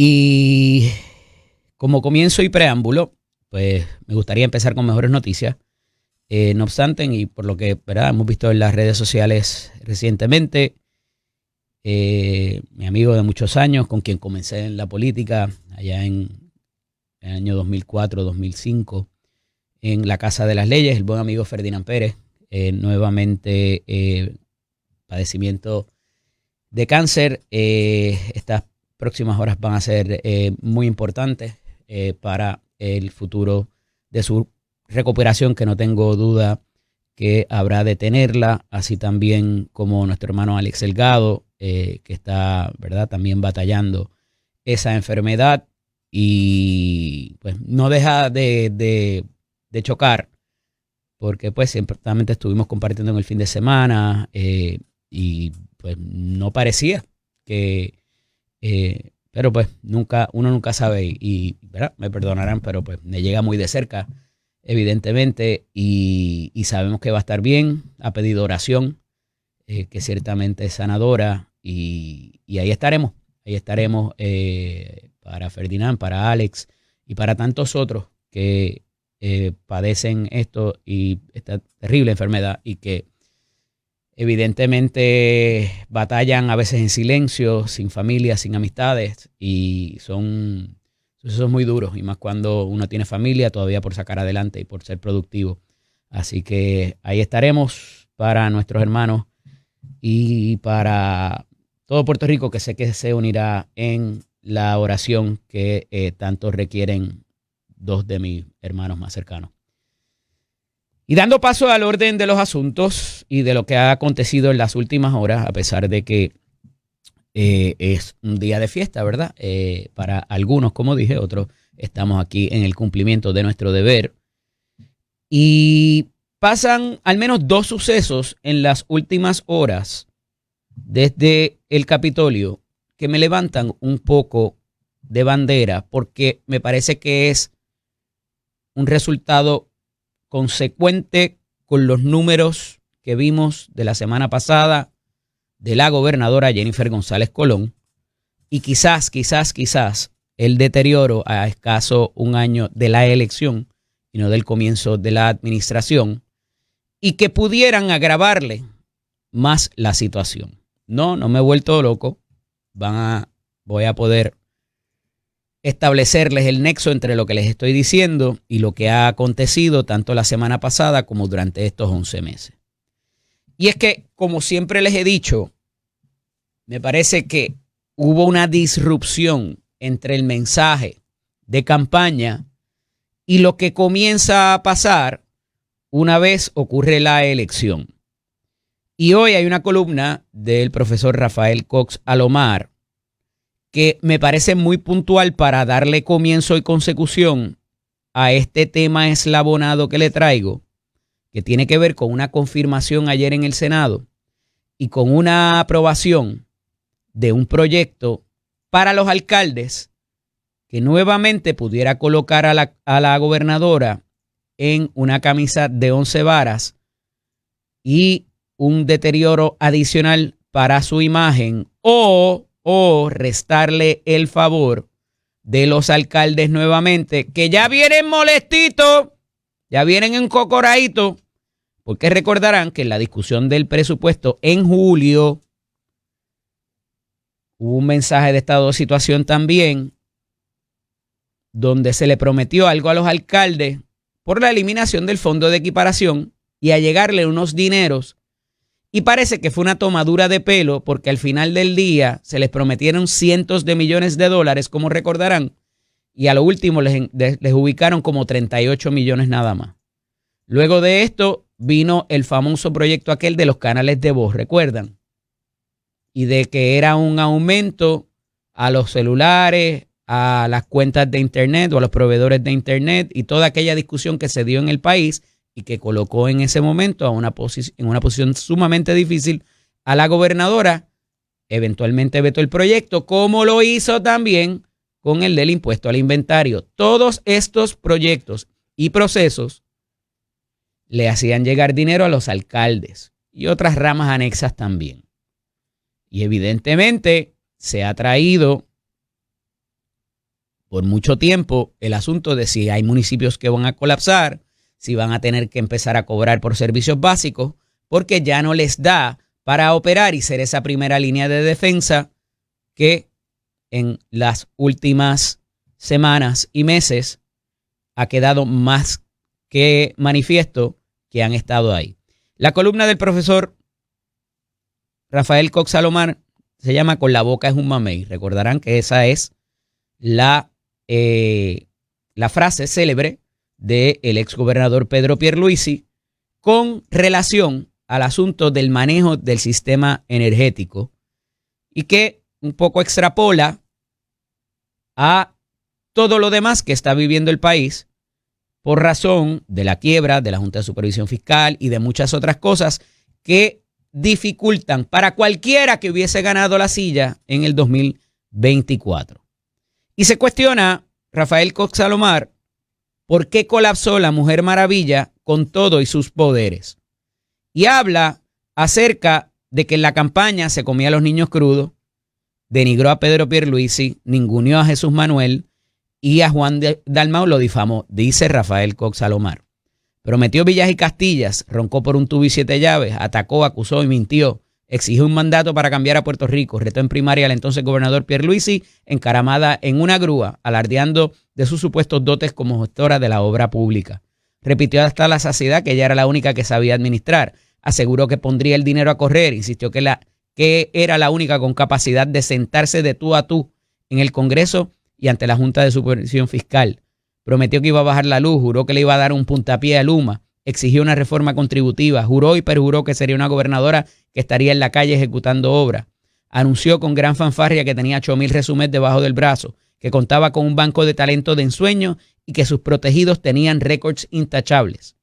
Y como comienzo y preámbulo, pues me gustaría empezar con mejores noticias. No obstante, y por lo que, ¿verdad?, hemos visto en las redes sociales recientemente, mi amigo de muchos años, con quien comencé en la política allá en el año 2004-2005, en la Casa de las Leyes, el buen amigo Ferdinand Pérez, nuevamente padecimiento de cáncer. Estas próximas horas van a ser muy importantes para el futuro de su recuperación, que no tengo duda que habrá de tenerla, así también como nuestro hermano Alex Delgado, que está, ¿verdad?, también batallando esa enfermedad y pues no deja de chocar, porque pues siempre estuvimos compartiendo en el fin de semana y pues no parecía que, pero pues uno nunca sabe y ¿verdad?, me perdonarán, pero pues me llega muy de cerca, evidentemente, y sabemos que va a estar bien. Ha pedido oración, que ciertamente es sanadora, y ahí estaremos para Ferdinand, para Alex y para tantos otros que padecen esto y esta terrible enfermedad y que evidentemente batallan a veces en silencio, sin familia, sin amistades, y son sucesos muy duros, y más cuando uno tiene familia todavía por sacar adelante y por ser productivo. Así que ahí estaremos para nuestros hermanos y para todo Puerto Rico, que sé que se unirá en la oración que tanto requieren dos de mis hermanos más cercanos. Y dando paso al orden de los asuntos y de lo que ha acontecido en las últimas horas, a pesar de que es un día de fiesta, ¿verdad? Para algunos, como dije, otros estamos aquí en el cumplimiento de nuestro deber. Y pasan al menos dos sucesos en las últimas horas desde el Capitolio que me levantan un poco de bandera, porque me parece que es un resultado consecuente con los números que vimos de la semana pasada de la gobernadora Jennifer González Colón, y quizás el deterioro a escaso un año de la elección y no del comienzo de la administración, y que pudieran agravarle más la situación. No me he vuelto loco. Voy a poder establecerles el nexo entre lo que les estoy diciendo y lo que ha acontecido tanto la semana pasada como durante estos 11 meses. Y es que, como siempre les he dicho, me parece que hubo una disrupción entre el mensaje de campaña y lo que comienza a pasar una vez ocurre la elección. Y hoy hay una columna del profesor Rafael Cox Alomar que me parece muy puntual para darle comienzo y consecución a este tema eslabonado que le traigo, que tiene que ver con una confirmación ayer en el Senado y con una aprobación de un proyecto para los alcaldes que nuevamente pudiera colocar a la gobernadora en una camisa de 11 varas y un deterioro adicional para su imagen, o restarle el favor de los alcaldes nuevamente, que ya vienen molestitos, ya vienen encocoraditos, porque recordarán que en la discusión del presupuesto en julio hubo un mensaje de estado de situación también, donde se le prometió algo a los alcaldes por la eliminación del fondo de equiparación y a llegarle unos dineros. Y parece que fue una tomadura de pelo, porque al final del día se les prometieron cientos de millones de dólares, como recordarán, y a lo último les ubicaron como 38 millones nada más. Luego de esto vino el famoso proyecto aquel de los canales de voz, ¿recuerdan? Y de que era un aumento a los celulares, a las cuentas de internet o a los proveedores de internet, y toda aquella discusión que se dio en el país y que colocó en ese momento en una posición sumamente difícil a la gobernadora. Eventualmente vetó el proyecto, como lo hizo también con el del impuesto al inventario. Todos estos proyectos y procesos le hacían llegar dinero a los alcaldes y otras ramas anexas también. Y evidentemente se ha traído por mucho tiempo el asunto de si hay municipios que van a colapsar, si van a tener que empezar a cobrar por servicios básicos, porque ya no les da para operar y ser esa primera línea de defensa que en las últimas semanas y meses ha quedado más que manifiesto que han estado ahí. La columna del profesor Rafael Cox Salomar se llama Con la boca es un mamey. Recordarán que esa es la frase célebre del exgobernador Pedro Pierluisi con relación al asunto del manejo del sistema energético y que un poco extrapola a todo lo demás que está viviendo el país por razón de la quiebra de la Junta de Supervisión Fiscal y de muchas otras cosas que dificultan para cualquiera que hubiese ganado la silla en el 2024. Y se cuestiona, Rafael Cox Salomar, por qué colapsó la Mujer Maravilla con todo y sus poderes. Y habla acerca de que en la campaña se comía a los niños crudos, denigró a Pedro Pierluisi, ninguneó a Jesús Manuel y a Juan Dalmau lo difamó, dice Rafael Cox Salomar. Prometió villas y castillas, roncó por un tubo y 7 llaves, atacó, acusó y mintió, exigió un mandato para cambiar a Puerto Rico, retó en primaria al entonces gobernador Pierluisi, encaramada en una grúa, alardeando de sus supuestos dotes como gestora de la obra pública. Repitió hasta la saciedad que ella era la única que sabía administrar, aseguró que pondría el dinero a correr, insistió que era la única con capacidad de sentarse de tú a tú en el Congreso y ante la Junta de Supervisión Fiscal. Prometió que iba a bajar la luz, juró que le iba a dar un puntapié a Luma, exigió una reforma contributiva, juró y perjuró que sería una gobernadora que estaría en la calle ejecutando obras. Anunció con gran fanfarria que tenía 8,000 resúmenes debajo del brazo, que contaba con un banco de talento de ensueño y que sus protegidos tenían récords intachables.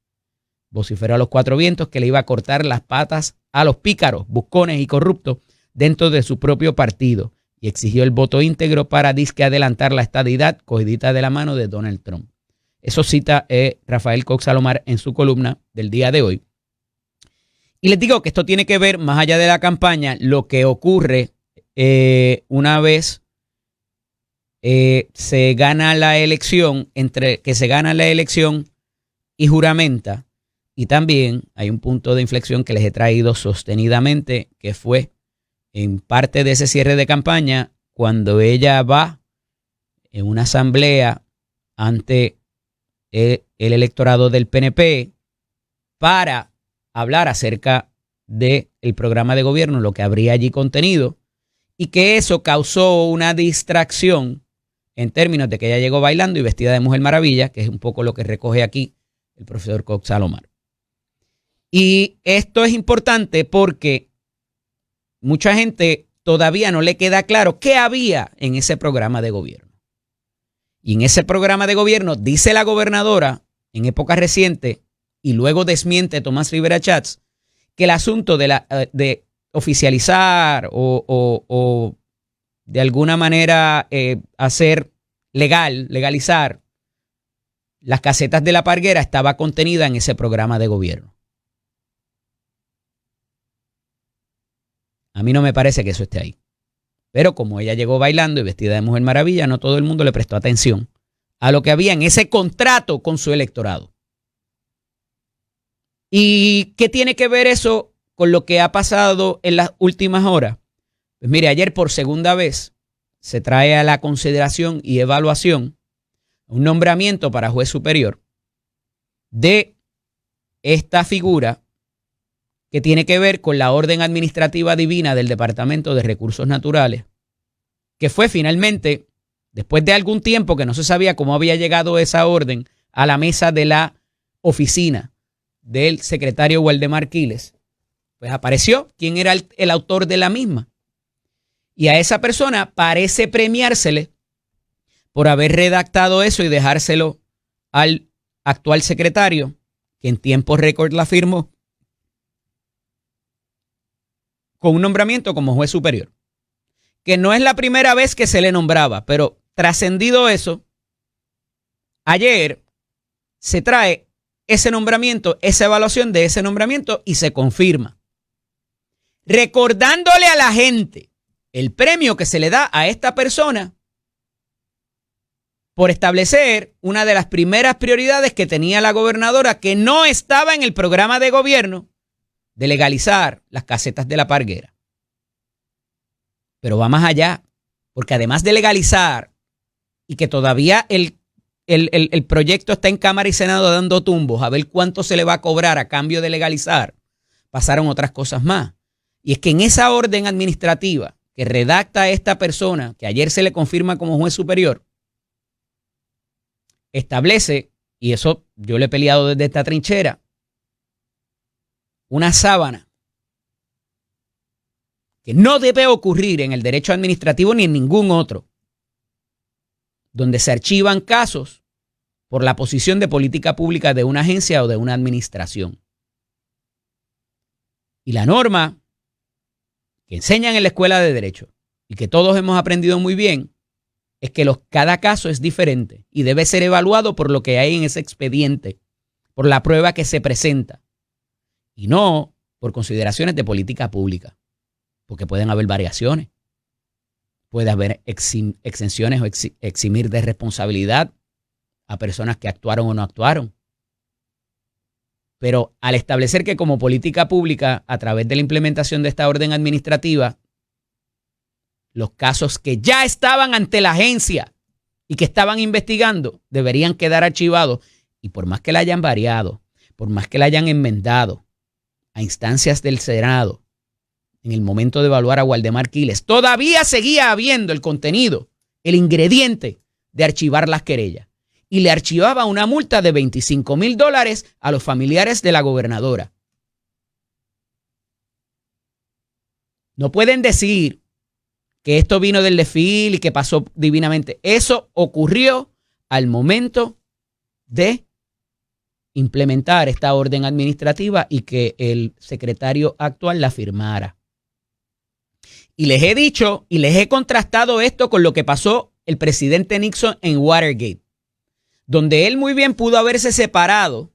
Vociferó a los 4 vientos que le iba a cortar las patas a los pícaros, buscones y corruptos dentro de su propio partido y exigió el voto íntegro para disque adelantar la estadidad cogidita de la mano de Donald Trump. Eso cita Rafael Cox Salomar en su columna del día de hoy. Y les digo que esto tiene que ver, más allá de la campaña, lo que ocurre una vez se gana la elección, entre que se gana la elección y juramenta. Y también hay un punto de inflexión que les he traído sostenidamente, que fue en parte de ese cierre de campaña, cuando ella va en una asamblea ante el electorado del PNP para hablar acerca del programa de gobierno, lo que habría allí contenido, y que eso causó una distracción en términos de que ella llegó bailando y vestida de Mujer Maravilla, que es un poco lo que recoge aquí el profesor Cox Salomar. Y esto es importante porque mucha gente todavía no le queda claro qué había en ese programa de gobierno. Y en ese programa de gobierno dice la gobernadora en época reciente y luego desmiente Tomás Rivera Schatz que el asunto de oficializar o de alguna manera hacer legalizar las casetas de la Parguera estaba contenida en ese programa de gobierno. A mí no me parece que eso esté ahí. Pero como ella llegó bailando y vestida de Mujer Maravilla, no todo el mundo le prestó atención a lo que había en ese contrato con su electorado. ¿Y qué tiene que ver eso con lo que ha pasado en las últimas horas? Pues mire, ayer por segunda vez se trae a la consideración y evaluación un nombramiento para juez superior de esta figura que tiene que ver con la orden administrativa divina del Departamento de Recursos Naturales, que fue finalmente, después de algún tiempo que no se sabía cómo había llegado esa orden a la mesa de la oficina del secretario Waldemar Quiles, pues apareció quién era el autor de la misma. Y a esa persona parece premiársele por haber redactado eso y dejárselo al actual secretario, que en tiempo récord la firmó, con un nombramiento como juez superior, que no es la primera vez que se le nombraba, pero trascendido eso, ayer se trae ese nombramiento, esa evaluación de ese nombramiento y se confirma, recordándole a la gente el premio que se le da a esta persona por establecer una de las primeras prioridades que tenía la gobernadora, que no estaba en el programa de gobierno, de legalizar las casetas de la Parguera. Pero va más allá, porque además de legalizar y que todavía el proyecto está en Cámara y Senado dando tumbos a ver cuánto se le va a cobrar a cambio de legalizar, pasaron otras cosas más. Y es que en esa orden administrativa que redacta esta persona, que ayer se le confirma como juez superior, establece, y eso yo le he peleado desde esta trinchera, una sábana que no debe ocurrir en el derecho administrativo ni en ningún otro, donde se archivan casos por la posición de política pública de una agencia o de una administración. Y la norma que enseñan en la escuela de derecho y que todos hemos aprendido muy bien es que cada caso es diferente y debe ser evaluado por lo que hay en ese expediente, por la prueba que se presenta y no por consideraciones de política pública, porque pueden haber variaciones, puede haber exenciones o eximir de responsabilidad a personas que actuaron o no actuaron. Pero al establecer que como política pública, a través de la implementación de esta orden administrativa, los casos que ya estaban ante la agencia y que estaban investigando deberían quedar archivados, y por más que la hayan variado, por más que la hayan enmendado a instancias del Senado, en el momento de evaluar a Waldemar Quiles, todavía seguía habiendo el contenido, el ingrediente de archivar las querellas. Y le archivaba una multa de $25,000 a los familiares de la gobernadora. No pueden decir que esto vino del desfile y que pasó divinamente. Eso ocurrió al momento de implementar esta orden administrativa y que el secretario actual la firmara. Y les he dicho y les he contrastado esto con lo que pasó el presidente Nixon en Watergate, donde él muy bien pudo haberse separado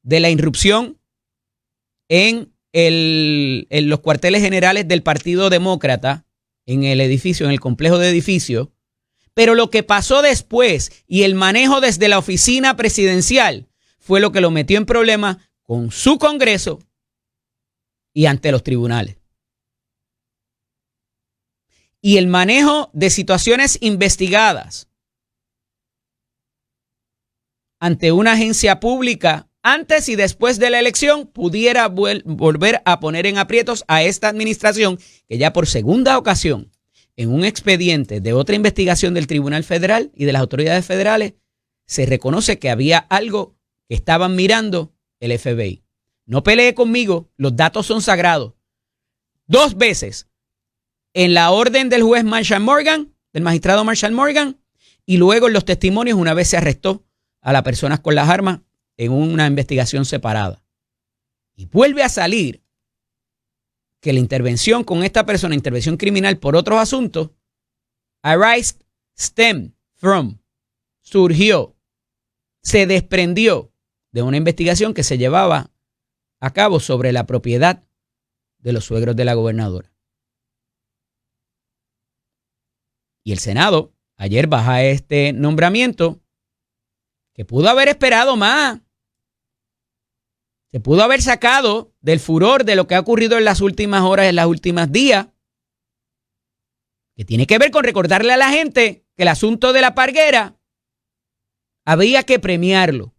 de la irrupción en los cuarteles generales del Partido Demócrata, en el edificio, en el complejo de edificios, pero lo que pasó después y el manejo desde la oficina presidencial fue lo que lo metió en problemas con su Congreso y ante los tribunales. Y el manejo de situaciones investigadas ante una agencia pública antes y después de la elección pudiera volver a poner en aprietos a esta administración, que ya por segunda ocasión, en un expediente de otra investigación del Tribunal Federal y de las autoridades federales, se reconoce que había algo que estaban mirando el FBI. No pelee conmigo, los datos son sagrados. 2 veces en la orden del juez Marshall Morgan, del magistrado Marshall Morgan, y luego en los testimonios una vez se arrestó a las personas con las armas en una investigación separada. Y vuelve a salir que la intervención con esta persona, intervención criminal por otros asuntos, surgió, se desprendió de una investigación que se llevaba a cabo sobre la propiedad de los suegros de la gobernadora. Y el Senado ayer baja este nombramiento que pudo haber esperado más. Se pudo haber sacado del furor de lo que ha ocurrido en las últimas horas, en los últimos días, que tiene que ver con recordarle a la gente que el asunto de la Parguera había que premiarlo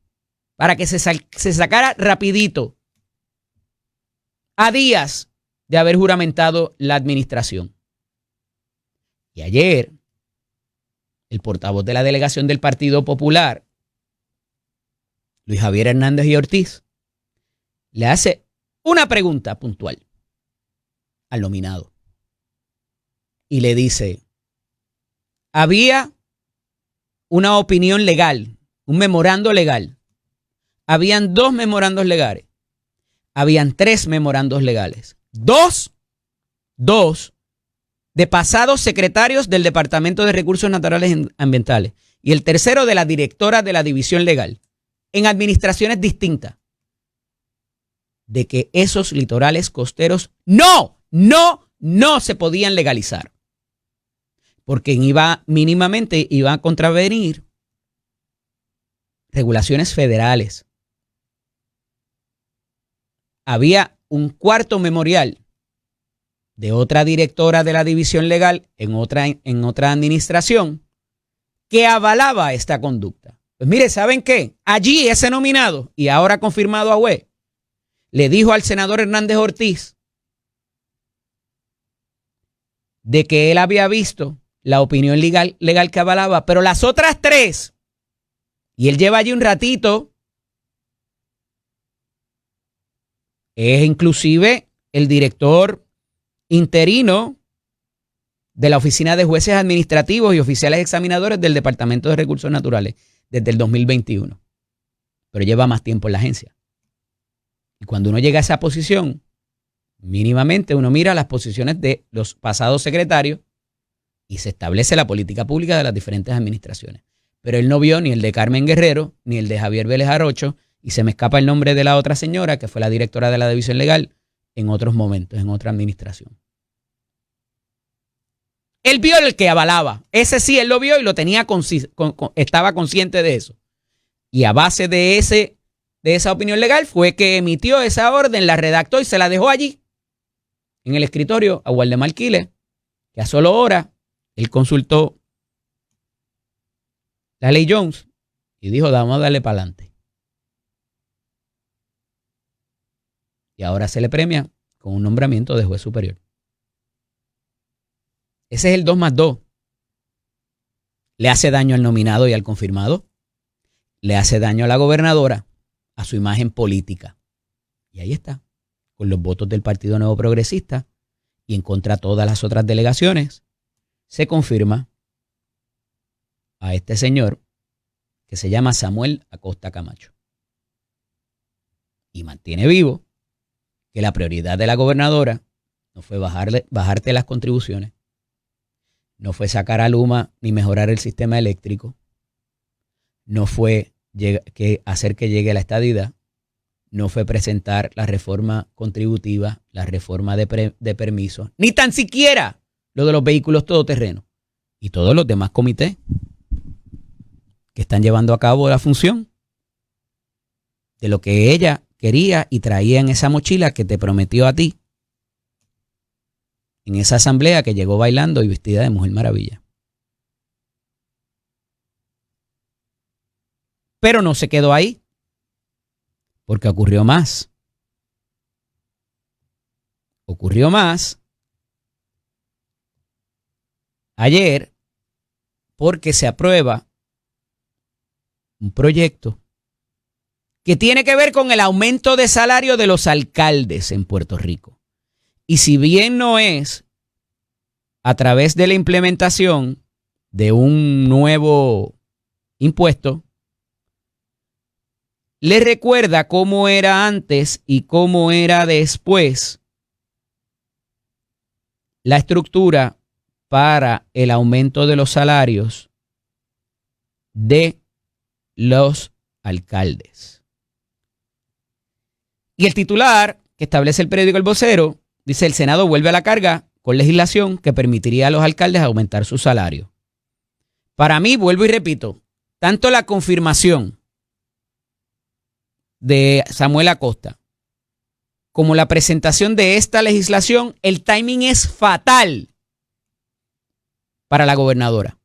para que se sacara rapidito, a días de haber juramentado la administración. Y ayer, el portavoz de la delegación del Partido Popular, Luis Javier Hernández y Ortiz, le hace una pregunta puntual al nominado. Y le dice, había una opinión legal, un memorando legal. Habían 2 memorandos legales. Habían 3 memorandos legales. 2 de pasados secretarios del Departamento de Recursos Naturales Ambientales. Y el tercero de la directora de la División Legal, en administraciones distintas, de que esos litorales costeros no se podían legalizar. porque mínimamente iba a contravenir regulaciones federales. Había un cuarto memorial de otra directora de la división legal en otra administración que avalaba esta conducta. Pues mire, ¿saben qué? Allí ese nominado, y ahora confirmado a juez, le dijo al senador Hernández Ortiz de que él había visto la opinión legal que avalaba, pero las otras tres, y él lleva allí un ratito, es inclusive el director interino de la Oficina de Jueces Administrativos y Oficiales Examinadores del Departamento de Recursos Naturales desde el 2021, pero lleva más tiempo en la agencia. Y cuando uno llega a esa posición, mínimamente uno mira las posiciones de los pasados secretarios y se establece la política pública de las diferentes administraciones. Pero él no vio ni el de Carmen Guerrero, ni el de Javier Vélez Arocho, y se me escapa el nombre de la otra señora, que fue la directora de la División Legal, en otros momentos, en otra administración. Él vio el que avalaba. Ese sí, él lo vio y lo tenía estaba consciente de eso. Y a base de esa opinión legal fue que emitió esa orden, la redactó y se la dejó allí, en el escritorio, a Waldemar Quiles, que a solo hora él consultó la ley Jones y dijo, vamos a darle para adelante. Y ahora se le premia con un nombramiento de juez superior. Ese es el 2+2. Le hace daño al nominado y al confirmado. Le hace daño a la gobernadora, a su imagen política. Y ahí está, con los votos del Partido Nuevo Progresista y en contra de todas las otras delegaciones, se confirma a este señor que se llama Samuel Acosta Camacho. Y mantiene vivo que la prioridad de la gobernadora no fue bajarte las contribuciones, no fue sacar a Luma ni mejorar el sistema eléctrico, no fue hacer que llegue la estadidad, no fue presentar la reforma contributiva, la reforma de permisos, ni tan siquiera lo de los vehículos todoterrenos y todos los demás comités que están llevando a cabo la función de lo que ella quería y traía en esa mochila que te prometió a ti en esa asamblea que llegó bailando y vestida de Mujer Maravilla. Pero no se quedó ahí, porque ocurrió más. Ocurrió más ayer porque se aprueba un proyecto que tiene que ver con el aumento de salario de los alcaldes en Puerto Rico. Y si bien no es a través de la implementación de un nuevo impuesto, le recuerda cómo era antes y cómo era después la estructura para el aumento de los salarios de los alcaldes. Y el titular que establece el periódico El Vocero dice: el Senado vuelve a la carga con legislación que permitiría a los alcaldes aumentar su salario. Para mí, vuelvo y repito, tanto la confirmación de Samuel Acosta como la presentación de esta legislación, el timing es fatal para la gobernadora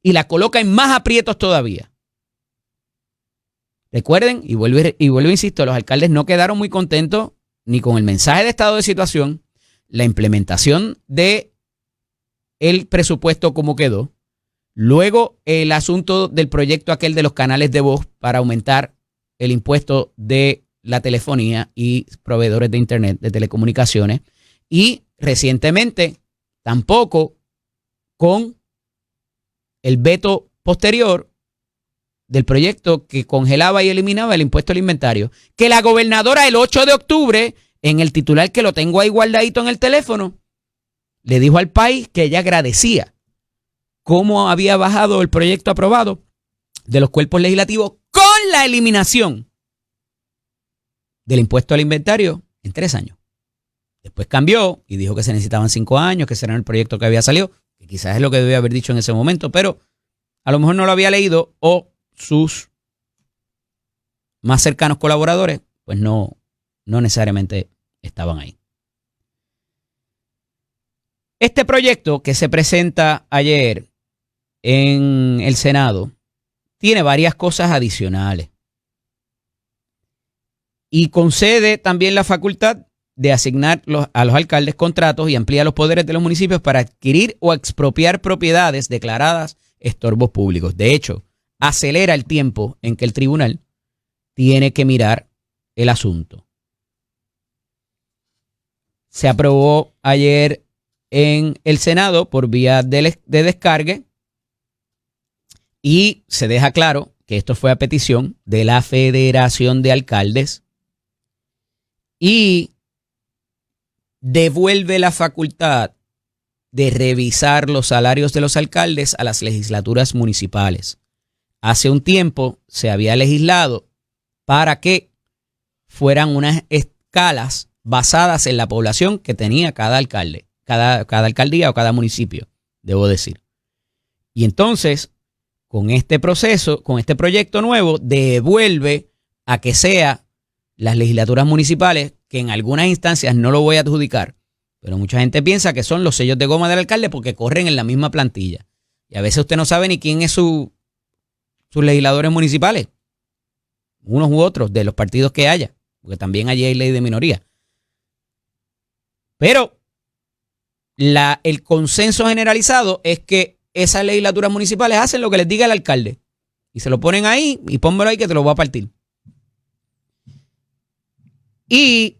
y la coloca en más aprietos todavía. Recuerden, y vuelvo, insisto, los alcaldes no quedaron muy contentos ni con el mensaje de estado de situación, la implementación de el presupuesto como quedó, luego el asunto del proyecto aquel de los canales de voz para aumentar el impuesto de la telefonía y proveedores de internet, de telecomunicaciones, y recientemente tampoco con el veto posterior del proyecto que congelaba y eliminaba el impuesto al inventario, que la gobernadora el 8 de octubre, en el titular que lo tengo ahí guardadito en el teléfono, le dijo al país que ella agradecía cómo había bajado el proyecto aprobado de los cuerpos legislativos con la eliminación del impuesto al inventario en 3 años. Después cambió y dijo que se necesitaban 5 años, que ese era el proyecto que había salido, que quizás es lo que debía haber dicho en ese momento, pero a lo mejor no lo había leído o sus más cercanos colaboradores pues no necesariamente estaban ahí. Este proyecto que se presenta ayer en el Senado tiene varias cosas adicionales y concede también la facultad de asignar a los alcaldes contratos y amplía los poderes de los municipios para adquirir o expropiar propiedades declaradas estorbos públicos. De hecho, acelera el tiempo en que el tribunal tiene que mirar el asunto. Se aprobó ayer en el Senado por vía de descargue y se deja claro que esto fue a petición de la Federación de Alcaldes y devuelve la facultad de revisar los salarios de los alcaldes a las legislaturas municipales. Hace un tiempo se había legislado para que fueran unas escalas basadas en la población que tenía cada alcalde, cada alcaldía o cada municipio, debo decir. Y entonces, con este proceso, con este proyecto nuevo, devuelve a que sea las legislaturas municipales, que en algunas instancias no lo voy a adjudicar, pero mucha gente piensa que son los sellos de goma del alcalde porque corren en la misma plantilla. Y a veces usted no sabe ni quién es sus legisladores municipales, unos u otros de los partidos que haya, porque también allí hay ley de minoría. Pero el consenso generalizado es que esas legislaturas municipales hacen lo que les diga el alcalde y se lo ponen ahí y pónmelo ahí que te lo voy a partir. Y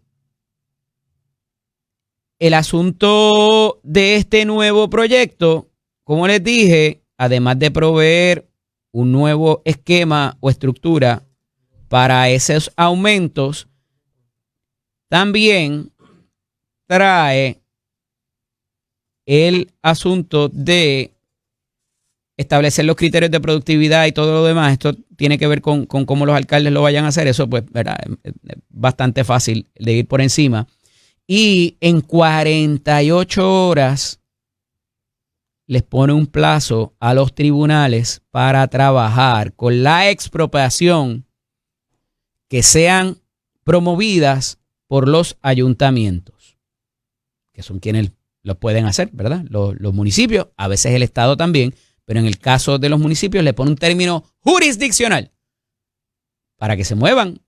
el asunto de este nuevo proyecto, como les dije, además de proveer un nuevo esquema o estructura para esos aumentos, también trae el asunto de establecer los criterios de productividad y todo lo demás. Esto tiene que ver con cómo los alcaldes lo vayan a hacer. Eso, pues, ¿verdad? Es bastante fácil de ir por encima. Y en 48 horas les pone un plazo a los tribunales para trabajar con la expropiación que sean promovidas por los ayuntamientos, que son quienes lo pueden hacer, ¿verdad? Los municipios, a veces el Estado también, pero en el caso de los municipios le pone un término jurisdiccional para que se muevan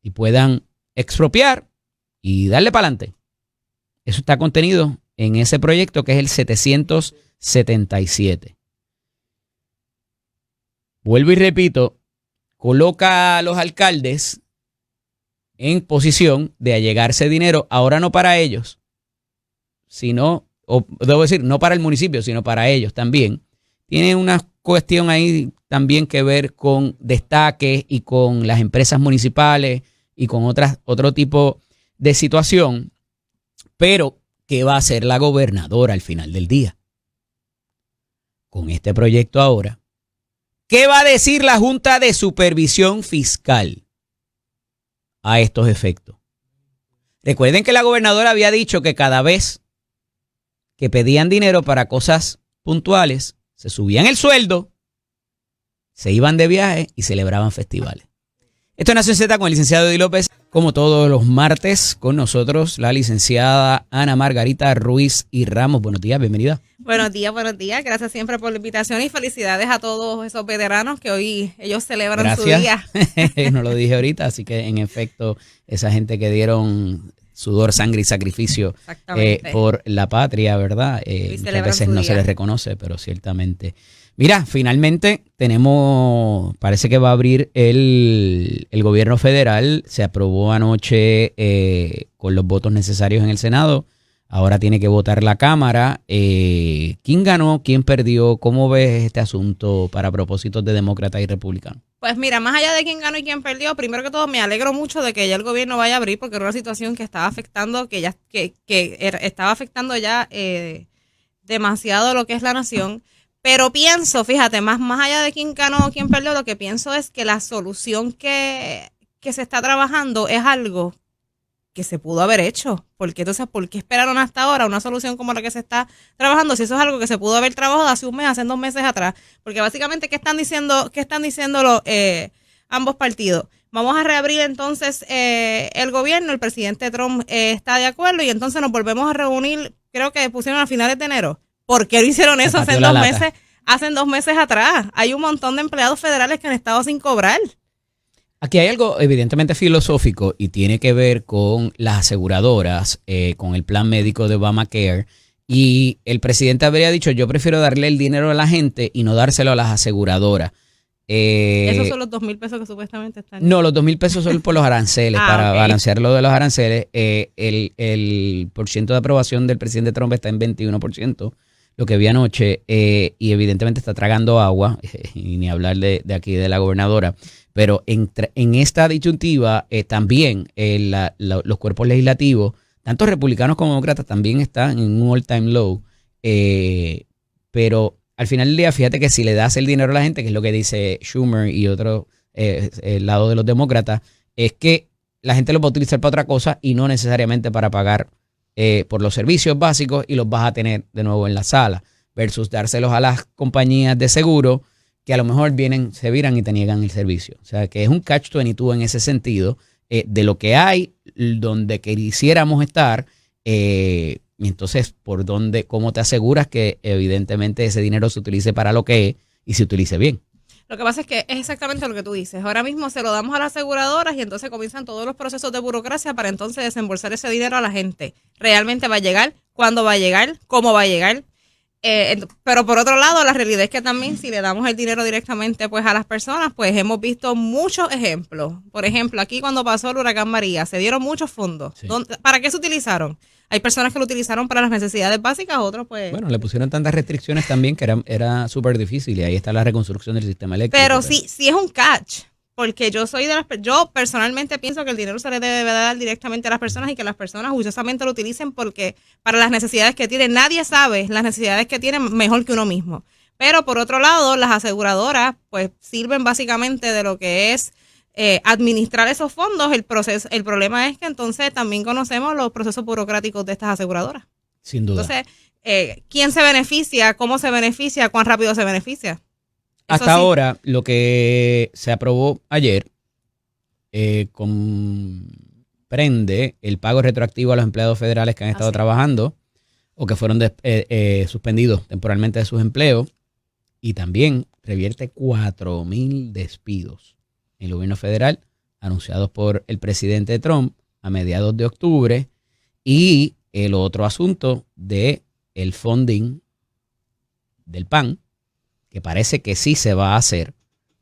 y puedan expropiar y darle para adelante. Eso está contenido en ese proyecto que es el 777. Vuelvo y repito, coloca a los alcaldes en posición de allegarse dinero, ahora no para ellos, sino, o debo decir, no para el municipio, sino para ellos también. Tiene una cuestión ahí también que ver con destaques y con las empresas municipales y con otro tipo de situación, pero ¿qué va a hacer la gobernadora al final del día? Con este proyecto ahora, ¿qué va a decir la Junta de Supervisión Fiscal a estos efectos? Recuerden que la gobernadora había dicho que cada vez que pedían dinero para cosas puntuales, se subían el sueldo, se iban de viaje y celebraban festivales. Esto es Nación Z con el licenciado Eddie López. Como todos los martes, con nosotros la licenciada Ana Margarita Ruiz y Ramos. Buenos días, bienvenida. Buenos días. Gracias siempre por la invitación y felicidades a todos esos veteranos que hoy ellos celebran su día. No lo dije ahorita, así que en efecto, esa gente que dieron sudor, sangre y sacrificio por la patria, ¿verdad? Muchas veces no se les reconoce, pero ciertamente. Mira, finalmente parece que va a abrir el gobierno federal. Se aprobó anoche con los votos necesarios en el Senado. Ahora tiene que votar la Cámara. ¿Quién ganó? ¿Quién perdió? ¿Cómo ves este asunto para propósitos de demócratas y republicanos? Pues mira, más allá de quién ganó y quién perdió, primero que todo me alegro mucho de que ya el gobierno vaya a abrir, porque era una situación que estaba afectando, estaba afectando ya demasiado lo que es la nación. Pero pienso, fíjate, más allá de quién ganó o quién perdió, lo que pienso es que la solución que se está trabajando es algo que se pudo haber hecho. Porque entonces, ¿por qué esperaron hasta ahora una solución como la que se está trabajando? Si eso es algo que se pudo haber trabajado hace un mes, hace 2 meses atrás. Porque básicamente, ¿qué están diciendo ambos partidos? Vamos a reabrir entonces el gobierno, el presidente Trump está de acuerdo y entonces nos volvemos a reunir, creo que pusieron a finales de enero. ¿Por qué no hicieron eso hace 2 meses? Hacen 2 meses atrás. Hay un montón de empleados federales que han estado sin cobrar. Aquí hay algo evidentemente filosófico y tiene que ver con las aseguradoras, con el plan médico de Obamacare. Y el presidente habría dicho, yo prefiero darle el dinero a la gente y no dárselo a las aseguradoras. Esos son los $2,000 que supuestamente están. No, los $2,000 son por los aranceles, para balancear lo de los aranceles. El porciento de aprobación del presidente Trump está en 21%, lo que vi anoche, y evidentemente está tragando agua, y ni hablar de aquí de la gobernadora. Pero en esta disyuntiva también los cuerpos legislativos, tanto republicanos como demócratas, también están en un all-time low. Pero al final del día, fíjate que si le das el dinero a la gente, que es lo que dice Schumer y otro el lado de los demócratas, es que la gente lo va a utilizar para otra cosa y no necesariamente para pagar por los servicios básicos, y los vas a tener de nuevo en la sala, versus dárselos a las compañías de seguro que a lo mejor se viran y te niegan el servicio. O sea, que es un catch-22 en ese sentido, de lo que hay, donde quisiéramos estar, y entonces, ¿cómo te aseguras que evidentemente ese dinero se utilice para lo que es y se utilice bien? Lo que pasa es que es exactamente lo que tú dices. Ahora mismo se lo damos a las aseguradoras y entonces comienzan todos los procesos de burocracia para entonces desembolsar ese dinero a la gente. ¿Realmente va a llegar? ¿Cuándo va a llegar? ¿Cómo va a llegar? Pero por otro lado, la realidad es que también si le damos el dinero directamente pues a las personas, pues hemos visto muchos ejemplos. Por ejemplo, aquí cuando pasó el huracán María, se dieron muchos fondos. Sí. ¿Para qué se utilizaron? Hay personas que lo utilizaron para las necesidades básicas, otros pues... Bueno, le pusieron tantas restricciones también que era súper difícil, y ahí está la reconstrucción del sistema eléctrico. Pero sí es un catch, porque yo personalmente pienso que el dinero se le debe dar directamente a las personas y que las personas juiciosamente lo utilicen porque para las necesidades que tienen. Nadie sabe las necesidades que tienen mejor que uno mismo. Pero por otro lado, las aseguradoras pues sirven básicamente de lo que es administrar esos fondos. El problema es que entonces también conocemos los procesos burocráticos de estas aseguradoras. Sin duda. Entonces, ¿quién se beneficia? ¿Cómo se beneficia? ¿Cuán rápido se beneficia? Hasta ahora, lo que se aprobó ayer comprende el pago retroactivo a los empleados federales que han estado trabajando o que fueron suspendidos temporalmente de sus empleos, y también revierte 4,000 despidos en el gobierno federal anunciados por el presidente Trump a mediados de octubre, y el otro asunto de el funding del PAN, que parece que sí se va a hacer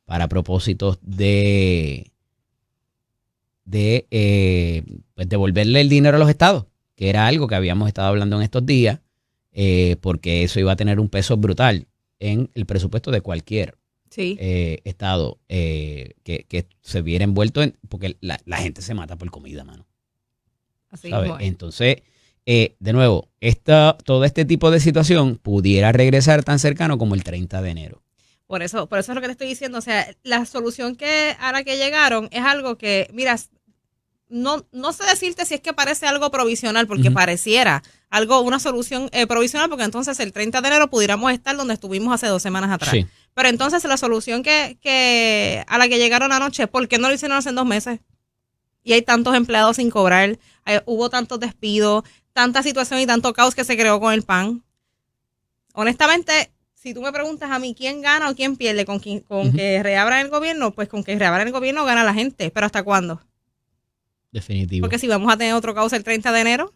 para propósitos de devolverle el dinero a los estados, que era algo que habíamos estado hablando en estos días, porque eso iba a tener un peso brutal en el presupuesto de cualquier estado que se viera envuelto porque la gente se mata por comida, mano. Así ¿sabes? es. Entonces, de nuevo, todo este tipo de situación pudiera regresar tan cercano como el 30 de enero. Por eso es lo que te estoy diciendo. O sea, la solución a la que llegaron es algo que, mira, no sé decirte si es que parece algo provisional, porque pareciera una solución provisional, porque entonces el 30 de enero pudiéramos estar donde estuvimos hace 2 semanas atrás. Sí. Pero entonces la solución que a la que llegaron anoche, ¿por qué no lo hicieron hace 2 meses? Y hay tantos empleados sin cobrar, hubo tantos despidos, tanta situación y tanto caos que se creó con el PAN. Honestamente, si tú me preguntas a mí quién gana o quién pierde con que reabran el gobierno, pues con que reabran el gobierno gana la gente. ¿Pero hasta cuándo? Definitivo. Porque si vamos a tener otro caos el 30 de enero,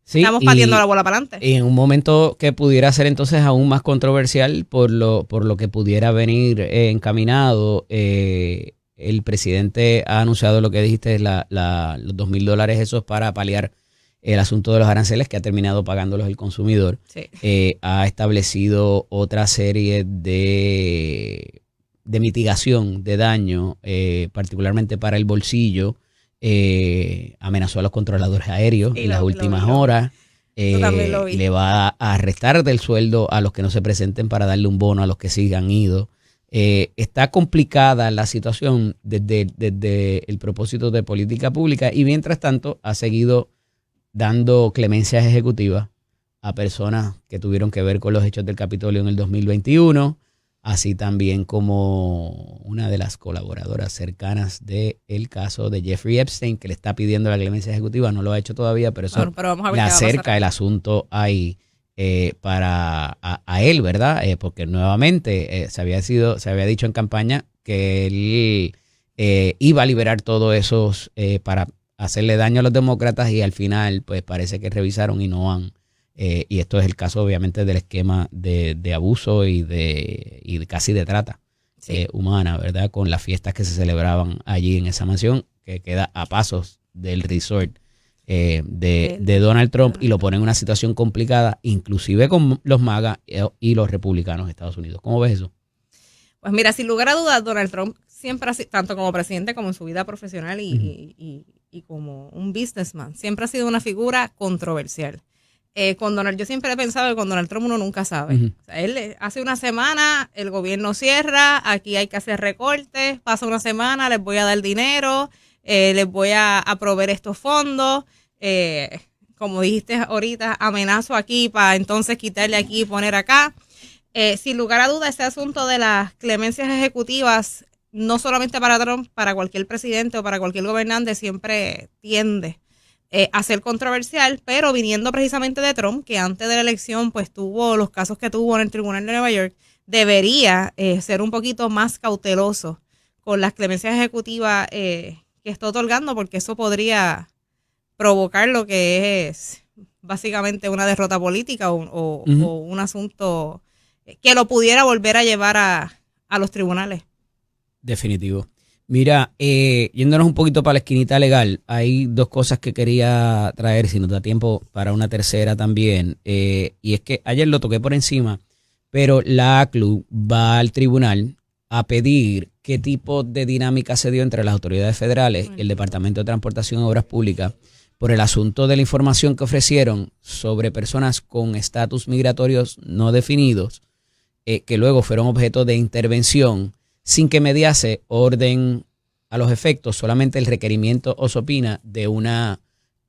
sí, estamos pateando la bola para adelante. Y en un momento que pudiera ser entonces aún más controversial por lo que pudiera venir encaminado, el presidente ha anunciado lo que dijiste, los $2,000 esos para paliar el asunto de los aranceles que ha terminado pagándolos el consumidor. Sí. Ha establecido otra serie de mitigación de daño, particularmente para el bolsillo. Amenazó a los controladores aéreos en las últimas horas. Le va a restar del sueldo a los que no se presenten para darle un bono a los que sí han ido. Está complicada la situación desde el propósito de política pública y mientras tanto ha seguido dando clemencias ejecutivas a personas que tuvieron que ver con los hechos del Capitolio en el 2021, así también como una de las colaboradoras cercanas del caso de Jeffrey Epstein, que le está pidiendo la clemencia ejecutiva. No lo ha hecho todavía, pero eso pero vamos a ver le qué va a acerca pasar. el asunto ahí para a él, ¿verdad? Porque nuevamente se había dicho en campaña que él iba a liberar todos esos para hacerle daño a los demócratas y al final pues parece que revisaron y no han. Y esto es el caso obviamente del esquema de abuso y casi de trata humana, ¿verdad? Con las fiestas que se celebraban allí en esa mansión que queda a pasos del resort de Donald Trump y lo pone en una situación complicada, inclusive con los MAGA y los republicanos de Estados Unidos. ¿Cómo ves eso? Pues mira, sin lugar a dudas, Donald Trump siempre ha sido, tanto como presidente como en su vida profesional y como un businessman, siempre ha sido una figura controversial. Yo siempre he pensado que con Donald Trump uno nunca sabe. O sea, hace una semana el gobierno cierra, aquí hay que hacer recortes, pasa una semana, les voy a dar dinero, les voy a proveer estos fondos, como dijiste ahorita, amenazo aquí para entonces quitarle aquí y poner acá. Sin lugar a duda, ese asunto de las clemencias ejecutivas, no solamente para Trump, para cualquier presidente o para cualquier gobernante, siempre tiende a ser controversial, pero viniendo precisamente de Trump, que antes de la elección pues tuvo los casos que tuvo en el Tribunal de Nueva York, debería ser un poquito más cauteloso con las clemencias ejecutivas que está otorgando, porque eso podría provocar lo que es básicamente una derrota política o un asunto que lo pudiera volver a llevar a los tribunales. Definitivo. Mira, yéndonos un poquito para la esquinita legal, hay dos cosas que quería traer, si nos da tiempo para una tercera también, y es que ayer lo toqué por encima, pero la ACLU va al tribunal a pedir qué tipo de dinámica se dio entre las autoridades federales y el Departamento de Transportación y Obras Públicas por el asunto de la información que ofrecieron sobre personas con estatus migratorios no definidos, que luego fueron objeto de intervención sin que mediase orden a los efectos, solamente el requerimiento o sopina de una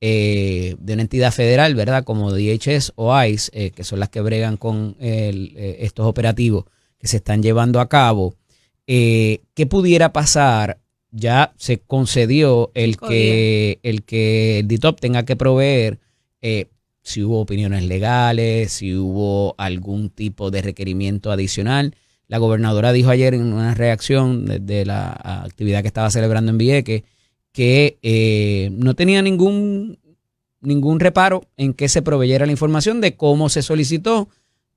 entidad federal, ¿verdad? Como DHS o ICE, que son las que bregan con estos operativos que se están llevando a cabo. ¿Qué pudiera pasar? Ya se concedió el que el DITOP tenga que proveer si hubo opiniones legales, si hubo algún tipo de requerimiento adicional. La gobernadora dijo ayer en una reacción de la actividad que estaba celebrando en Vieques que no tenía ningún reparo en que se proveyera la información de cómo se solicitó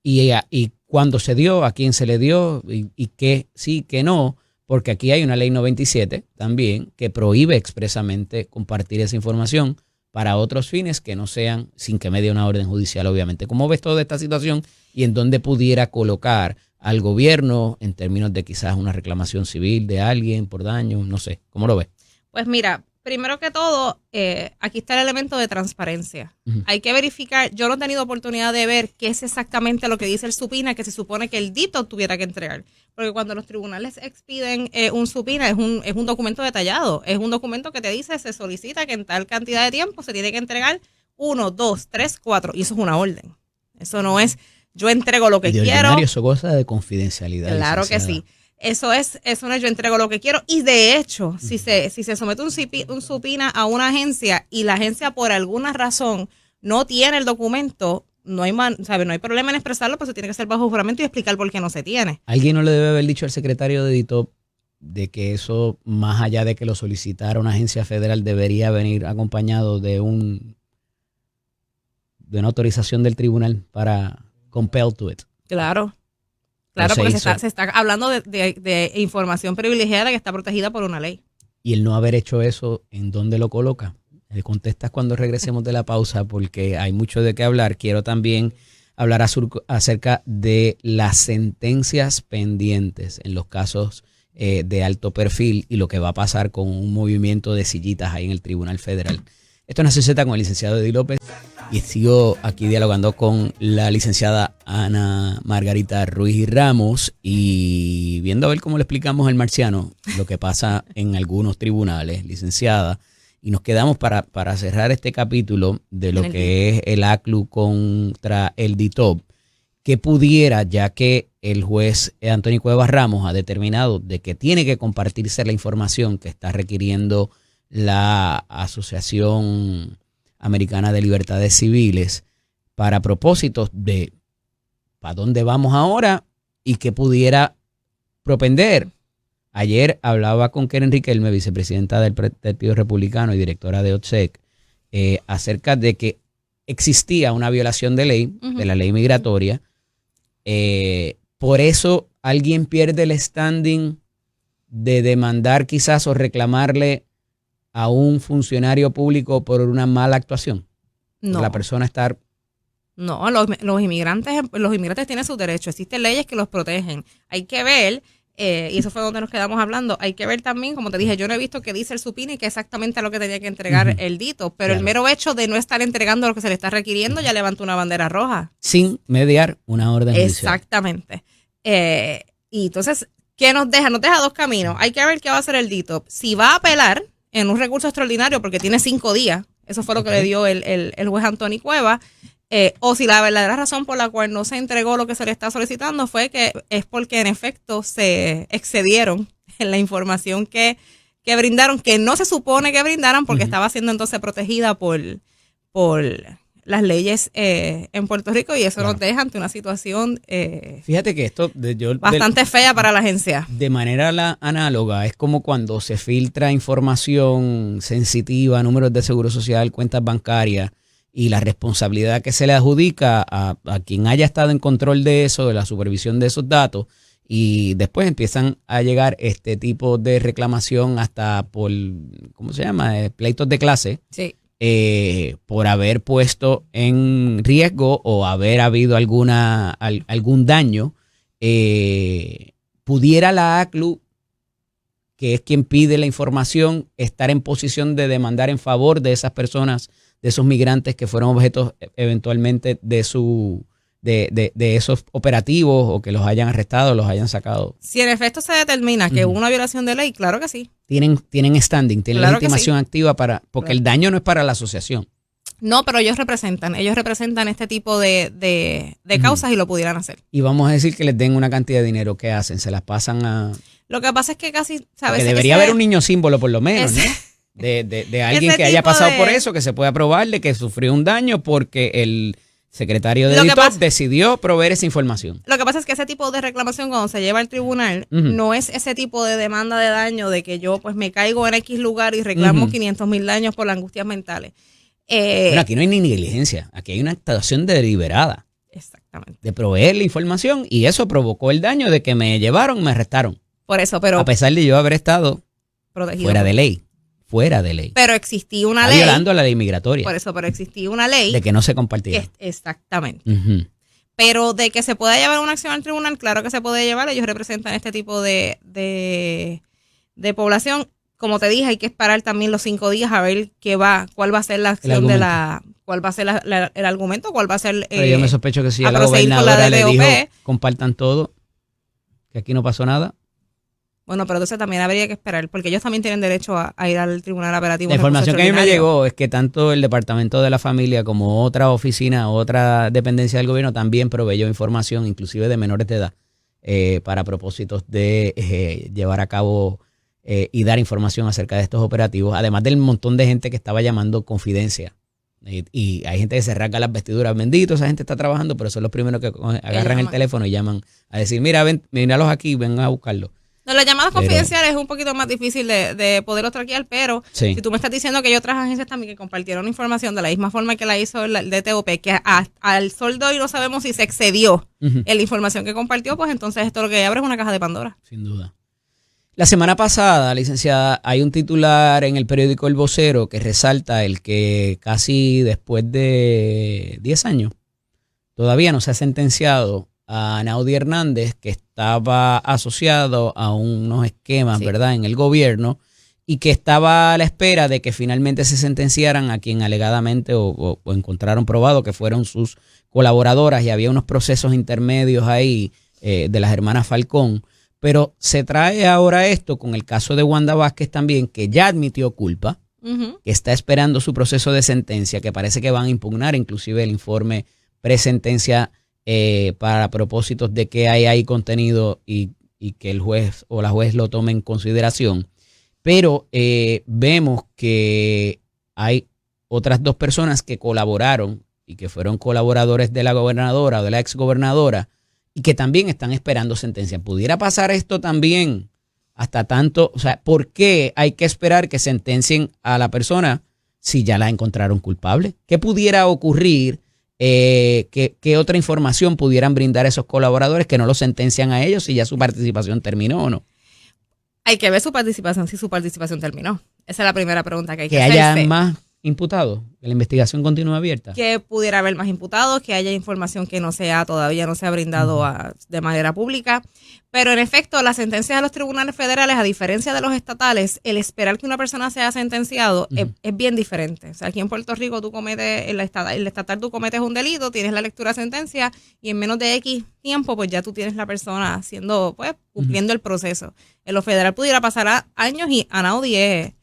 y cuándo se dio, a quién se le dio y qué sí, qué no, porque aquí hay una ley 97 también que prohíbe expresamente compartir esa información para otros fines que no sean sin que medie una orden judicial, obviamente. ¿Cómo ves toda esta situación y en dónde pudiera colocar al gobierno en términos de quizás una reclamación civil de alguien por daño? No sé, ¿cómo lo ves? Pues mira, primero que todo, aquí está el elemento de transparencia. Hay que verificar, yo no he tenido oportunidad de ver qué es exactamente lo que dice el supina que se supone que el DITO tuviera que entregar. Porque cuando los tribunales expiden un supina es un documento detallado, es un documento que te dice, se solicita que en tal cantidad de tiempo se tiene que entregar 1, 2, 3, 4, y eso es una orden. Eso no es, yo entrego lo que quiero. Eso goza de confidencialidad. Claro licenciada. que sí. Eso no es yo entrego lo que quiero. Y de hecho, si se somete un supina a una agencia y la agencia por alguna razón no tiene el documento, no hay problema en expresarlo, pero se tiene que hacer bajo juramento y explicar por qué no se tiene. ¿Alguien no le debe haber dicho al secretario de DITOP de que eso, más allá de que lo solicitara una agencia federal, debería venir acompañado de una autorización del tribunal para compel to it? Claro, porque se está hablando de información privilegiada que está protegida por una ley. Y el no haber hecho eso, ¿en dónde lo coloca? Le contestas cuando regresemos de la pausa, porque hay mucho de qué hablar. Quiero también hablar acerca de las sentencias pendientes en los casos de alto perfil y lo que va a pasar con un movimiento de sillitas ahí en el Tribunal Federal. Esto es Nación Z con el licenciado Eddie López y sigo aquí dialogando con la licenciada Ana Margarita Ruiz Ramos y viendo a ver cómo le explicamos al marciano lo que pasa en algunos tribunales, licenciada. Y nos quedamos para cerrar este capítulo de lo que es el ACLU contra el DITOP, que pudiera, ya que el juez Antonio Cuevas Ramos ha determinado de que tiene que compartirse la información que está requiriendo la Asociación Americana de Libertades Civiles para propósitos de para dónde vamos ahora y que pudiera propender. Ayer hablaba con Keren Riquelme, vicepresidenta del Partido Republicano y directora de OTSEC, acerca de que existía una violación de ley, de la ley migratoria. Por eso alguien pierde el standing de demandar quizás o reclamarle a un funcionario público por una mala actuación. No. La persona estar... No, los inmigrantes tienen sus derechos. Existen leyes que los protegen. Hay que ver... y eso fue donde nos quedamos hablando. Hay que ver también, como te dije, yo no he visto que dice el supine que exactamente lo que tenía que entregar el DITO, pero claro, el mero hecho de no estar entregando lo que se le está requiriendo ya levanta una bandera roja. Sin mediar una orden judicial. Exactamente. Y entonces, ¿qué nos deja? Nos deja dos caminos. Hay que ver qué va a hacer el DITO. Si va a apelar en un recurso extraordinario porque tiene 5 días, eso fue lo que le dio el juez Antonio Cuevas, o si la verdadera razón por la cual no se entregó lo que se le está solicitando fue que es porque en efecto se excedieron en la información que brindaron, que no se supone que brindaran porque estaba siendo entonces protegida por las leyes en Puerto Rico, y eso nos deja ante una situación fíjate que esto bastante fea para la agencia. De manera análoga, es como cuando se filtra información sensitiva, números de seguro social, cuentas bancarias, y la responsabilidad que se le adjudica a quien haya estado en control de eso, de la supervisión de esos datos, y después empiezan a llegar este tipo de reclamación hasta por, ¿cómo se llama? Pleitos de clase, sí. Por haber puesto en riesgo o haber habido algún daño. Pudiera la ACLU, que es quien pide la información, estar en posición de demandar en favor de esas personas, de esos migrantes que fueron objetos eventualmente de esos operativos, o que los hayan arrestado, los hayan sacado. Si en efecto se determina que hubo una violación de ley, claro que sí. Tienen standing, tienen legitimación activa porque el daño no es para la asociación. No, pero ellos representan este tipo de causas y lo pudieran hacer. Y vamos a decir que les den una cantidad de dinero, ¿qué hacen? Se las pasan a... Lo que pasa es que casi, ¿sabes? Que debería haber un niño símbolo por lo menos, ¿no? De alguien que haya pasado por eso, que se pueda probarle que sufrió un daño porque el secretario de DITOP decidió proveer esa información. Lo que pasa es que ese tipo de reclamación, cuando se lleva al tribunal, no es ese tipo de demanda de daño de que yo pues me caigo en X lugar y reclamo 500,000 daños por las angustias mentales. Pero aquí no hay ni negligencia, aquí hay una actuación deliberada. Exactamente. De proveer la información, y eso provocó el daño de que me llevaron, me arrestaron. Por eso, pero... A pesar de yo haber estado protegido fuera de ley. Fuera de ley. Pero existía una ley. Violando la ley migratoria. Por eso, pero existía una ley. De que no se compartía. Exactamente. Pero de que se pueda llevar una acción al tribunal, claro que se puede llevar. Ellos representan este tipo de población. Como te dije, hay que esperar también los 5 días a ver cuál va a ser la acción cuál va a ser el argumento, cuál va a ser... Pero yo me sospecho que si a la gobernadora le dijo, compartan todo, que aquí no pasó nada. Bueno, pero entonces también habría que esperar, porque ellos también tienen derecho a ir al tribunal apelativo. La información que a mí me llegó es que tanto el Departamento de la Familia como otra oficina, otra dependencia del gobierno también proveyó información, inclusive de menores de edad, para propósitos de llevar a cabo y dar información acerca de estos operativos, además del montón de gente que estaba llamando confidencia. Y hay gente que se rasga las vestiduras. Bendito, esa gente está trabajando, pero son los primeros que agarran el teléfono y llaman a decir, mira, míralos aquí, ven a buscarlos. No, las llamadas confidenciales es un poquito más difícil de poderlo traquear, pero si tú me estás diciendo que hay otras agencias también que compartieron información de la misma forma que la hizo el DTOP, que al sol de hoy no sabemos si se excedió en la información que compartió, pues entonces esto lo que abre es una caja de Pandora. Sin duda. La semana pasada, licenciada, hay un titular en el periódico El Vocero que resalta el que casi después de 10 años todavía no se ha sentenciado a Naudi Hernández, que estaba asociado a unos esquemas, ¿verdad?, en el gobierno, y que estaba a la espera de que finalmente se sentenciaran a quien alegadamente o encontraron probado que fueron sus colaboradoras, y había unos procesos intermedios ahí de las hermanas Falcón. Pero se trae ahora esto con el caso de Wanda Vázquez también, que ya admitió culpa, que está esperando su proceso de sentencia, que parece que van a impugnar inclusive el informe presentencia para propósitos de que hay ahí contenido y que el juez o la juez lo tome en consideración. Pero vemos que hay otras dos personas que colaboraron y que fueron colaboradores de la gobernadora o de la exgobernadora y que también están esperando sentencia. ¿Pudiera pasar esto también hasta tanto? O sea, ¿por qué hay que esperar que sentencien a la persona si ya la encontraron culpable? ¿Qué pudiera ocurrir? ¿Qué otra información pudieran brindar esos colaboradores que no los sentencian a ellos si ya su participación terminó o no? Hay que ver su participación, si su participación terminó. Esa es la primera pregunta que hay que hacerse. Que haya más imputados, que la investigación continúe abierta. Que pudiera haber más imputados, que haya información que todavía no se ha brindado de manera pública. Pero en efecto, las sentencias de los tribunales federales, a diferencia de los estatales, el esperar que una persona sea sentenciado es bien diferente. O sea, aquí en Puerto Rico tú cometes, el estatal tú cometes un delito, tienes la lectura de sentencia y en menos de X tiempo, pues ya tú tienes la persona cumpliendo el proceso. En lo federal pudiera pasar años y Anaudi es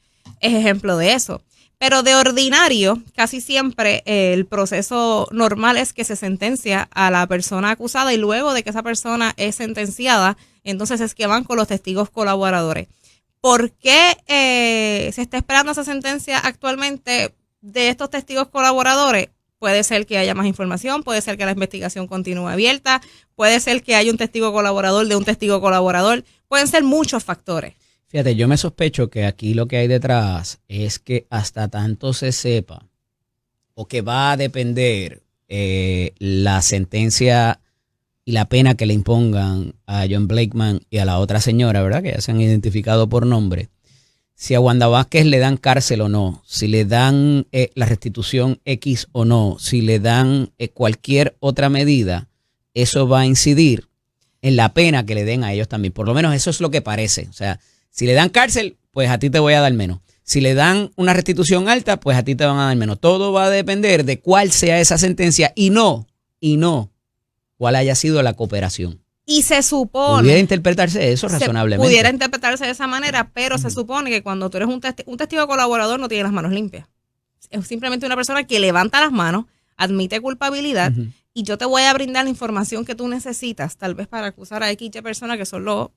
ejemplo de eso. Pero de ordinario, casi siempre el proceso normal es que se sentencia a la persona acusada y luego de que esa persona es sentenciada, entonces es que van con los testigos colaboradores. ¿Por qué se está esperando esa sentencia actualmente de estos testigos colaboradores? Puede ser que haya más información, puede ser que la investigación continúe abierta, puede ser que haya un testigo colaborador de un testigo colaborador, pueden ser muchos factores. Fíjate, yo me sospecho que aquí lo que hay detrás es que hasta tanto se sepa o que va a depender la sentencia y la pena que le impongan a John Blakeman y a la otra señora, ¿verdad? Que ya se han identificado por nombre. Si a Wanda Vázquez le dan cárcel o no, si le dan la restitución X o no, si le dan cualquier otra medida, eso va a incidir en la pena que le den a ellos también. Por lo menos eso es lo que parece. O sea, si le dan cárcel, pues a ti te voy a dar menos. Si le dan una restitución alta, pues a ti te van a dar menos. Todo va a depender de cuál sea esa sentencia y no cuál haya sido la cooperación. Y se supone... Pudiera interpretarse eso razonablemente. Pudiera interpretarse de esa manera, pero se supone que cuando tú eres un testigo colaborador no tiene las manos limpias. Es simplemente una persona que levanta las manos, admite culpabilidad y yo te voy a brindar la información que tú necesitas, tal vez para acusar a X personas que son los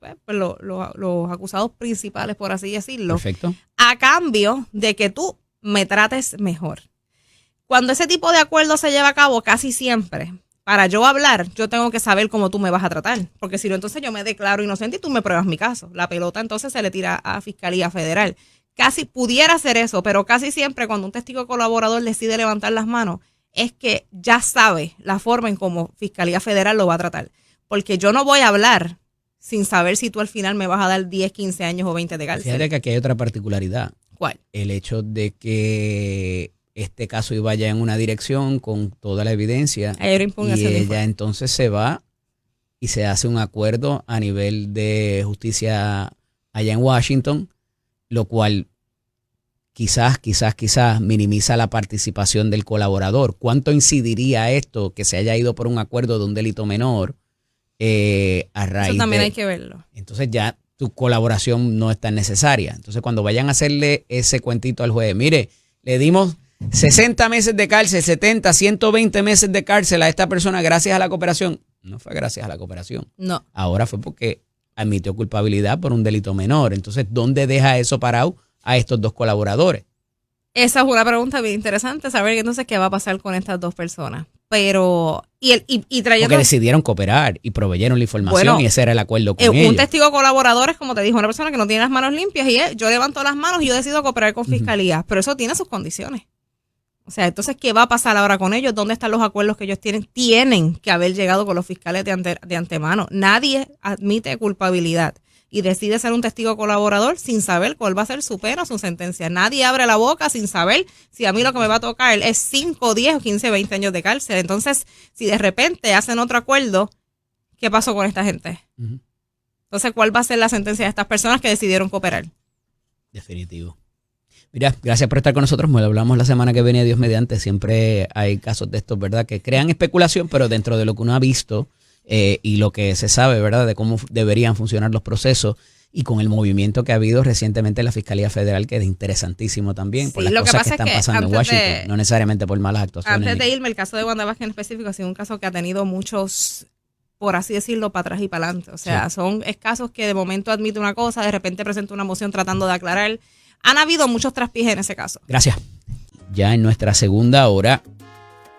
acusados principales, por así decirlo. Perfecto. A cambio de que tú me trates mejor. Cuando ese tipo de acuerdo se lleva a cabo, casi siempre, para yo hablar, yo tengo que saber cómo tú me vas a tratar. Porque si no, entonces yo me declaro inocente y tú me pruebas mi caso. La pelota entonces se le tira a Fiscalía Federal. Casi pudiera ser eso, pero casi siempre cuando un testigo colaborador decide levantar las manos, es que ya sabe la forma en cómo Fiscalía Federal lo va a tratar. Porque yo no voy a hablar sin saber si tú al final me vas a dar 10, 15 años o 20 de cárcel. Fíjate que aquí hay otra particularidad. ¿Cuál? El hecho de que este caso iba ya en una dirección con toda la evidencia y ella entonces se va y se hace un acuerdo a nivel de justicia allá en Washington, lo cual quizás minimiza la participación del colaborador. ¿Cuánto incidiría esto que se haya ido por un acuerdo de un delito menor a raíz eso también hay que verlo. Entonces ya tu colaboración no es tan necesaria. Entonces cuando vayan a hacerle ese cuentito al juez, mire, le dimos 60 meses de cárcel, 70, 120 meses de cárcel a esta persona gracias a la cooperación. No fue gracias a la cooperación. No. Ahora fue porque admitió culpabilidad por un delito menor. Entonces, ¿dónde deja eso parado a estos dos colaboradores? Esa es una pregunta bien interesante, saber entonces qué va a pasar con estas dos personas. Pero, y trayendo... Porque decidieron cooperar y proveyeron la información y ese era el acuerdo con ellos. Un testigo colaborador es, como te dijo, una persona que no tiene las manos limpias y yo levanto las manos y yo decido cooperar con Fiscalía. Pero eso tiene sus condiciones. O sea, entonces, ¿qué va a pasar ahora con ellos? ¿Dónde están los acuerdos que ellos tienen? Tienen que haber llegado con los fiscales de antemano. Nadie admite culpabilidad y decide ser un testigo colaborador sin saber cuál va a ser su pena o su sentencia. Nadie abre la boca sin saber si a mí lo que me va a tocar es 5, 10, 15, 20 años de cárcel. Entonces, si de repente hacen otro acuerdo, ¿qué pasó con esta gente? Entonces, ¿cuál va a ser la sentencia de estas personas que decidieron cooperar? Definitivo. Mira, gracias por estar con nosotros. Lo hablamos la semana que viene, Dios mediante. Siempre hay casos de estos, ¿verdad?, que crean especulación, pero dentro de lo que uno ha visto y lo que se sabe, ¿verdad?, de cómo deberían funcionar los procesos y con el movimiento que ha habido recientemente en la Fiscalía Federal, que es interesantísimo también por las cosas que están pasando en Washington, no necesariamente por malas actuaciones. Antes de irme, el caso de Wanda Vázquez en específico ha sido un caso que ha tenido muchos, por así decirlo, para atrás y para adelante. O sea, son casos que de momento admite una cosa, de repente presenta una moción tratando de aclarar. Han habido muchos traspiés en ese caso. Gracias. Ya en nuestra segunda hora,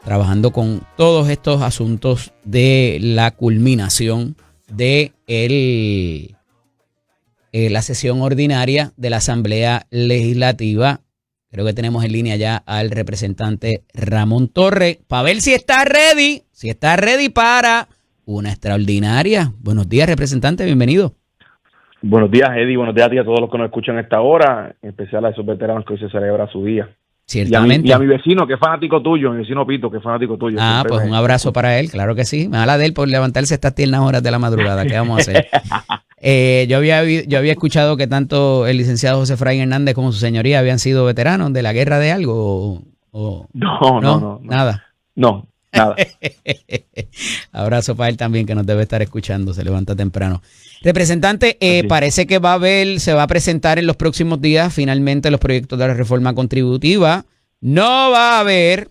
trabajando con todos estos asuntos de la culminación de la sesión ordinaria de la Asamblea Legislativa. Creo que tenemos en línea ya al representante Ramón Torres para ver si está ready para una extraordinaria. Buenos días, representante, bienvenido. Buenos días, Eddie. Buenos días a ti, a todos los que nos escuchan a esta hora, en especial a esos veteranos que hoy se celebra su día. Ciertamente. Y a mi vecino, que es fanático tuyo, mi vecino Pito, que es fanático tuyo. Pues un abrazo para él, claro que sí. Me da la de él por levantarse estas tiernas horas de la madrugada. ¿Qué vamos a hacer? Yo había escuchado que tanto el licenciado José Efraín Hernández como su señoría habían sido veteranos de la guerra de algo. No. Nada. No, nada. Abrazo para él también, que nos debe estar escuchando, se levanta temprano. Representante, parece que se va a presentar en los próximos días finalmente los proyectos de la reforma contributiva. No va a haber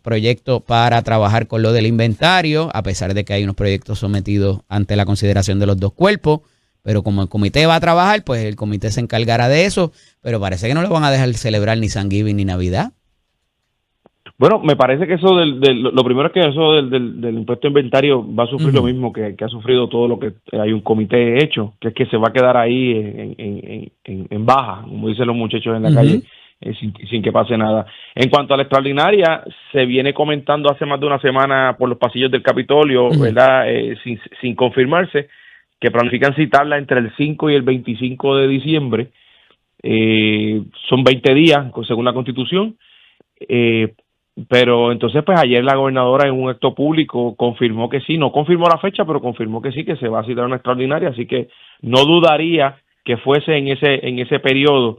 proyecto para trabajar con lo del inventario, a pesar de que hay unos proyectos sometidos ante la consideración de los dos cuerpos, pero como el comité va a trabajar, pues el comité se encargará de eso, pero parece que no le van a dejar celebrar ni Thanksgiving ni Navidad. Bueno, me parece que eso lo primero es que eso del impuesto de inventario va a sufrir lo mismo que ha sufrido todo lo que hay un comité hecho, que es que se va a quedar ahí en baja, como dicen los muchachos en la calle, sin que pase nada. En cuanto a la extraordinaria, se viene comentando hace más de una semana por los pasillos del Capitolio, ¿verdad? Sin confirmarse, que planifican citarla entre el 5 y el 25 de diciembre. Son 20 días, según la Constitución. Pero entonces, pues ayer la gobernadora en un acto público confirmó que sí, no confirmó la fecha, pero confirmó que sí, que se va a citar una extraordinaria, así que no dudaría que fuese en ese periodo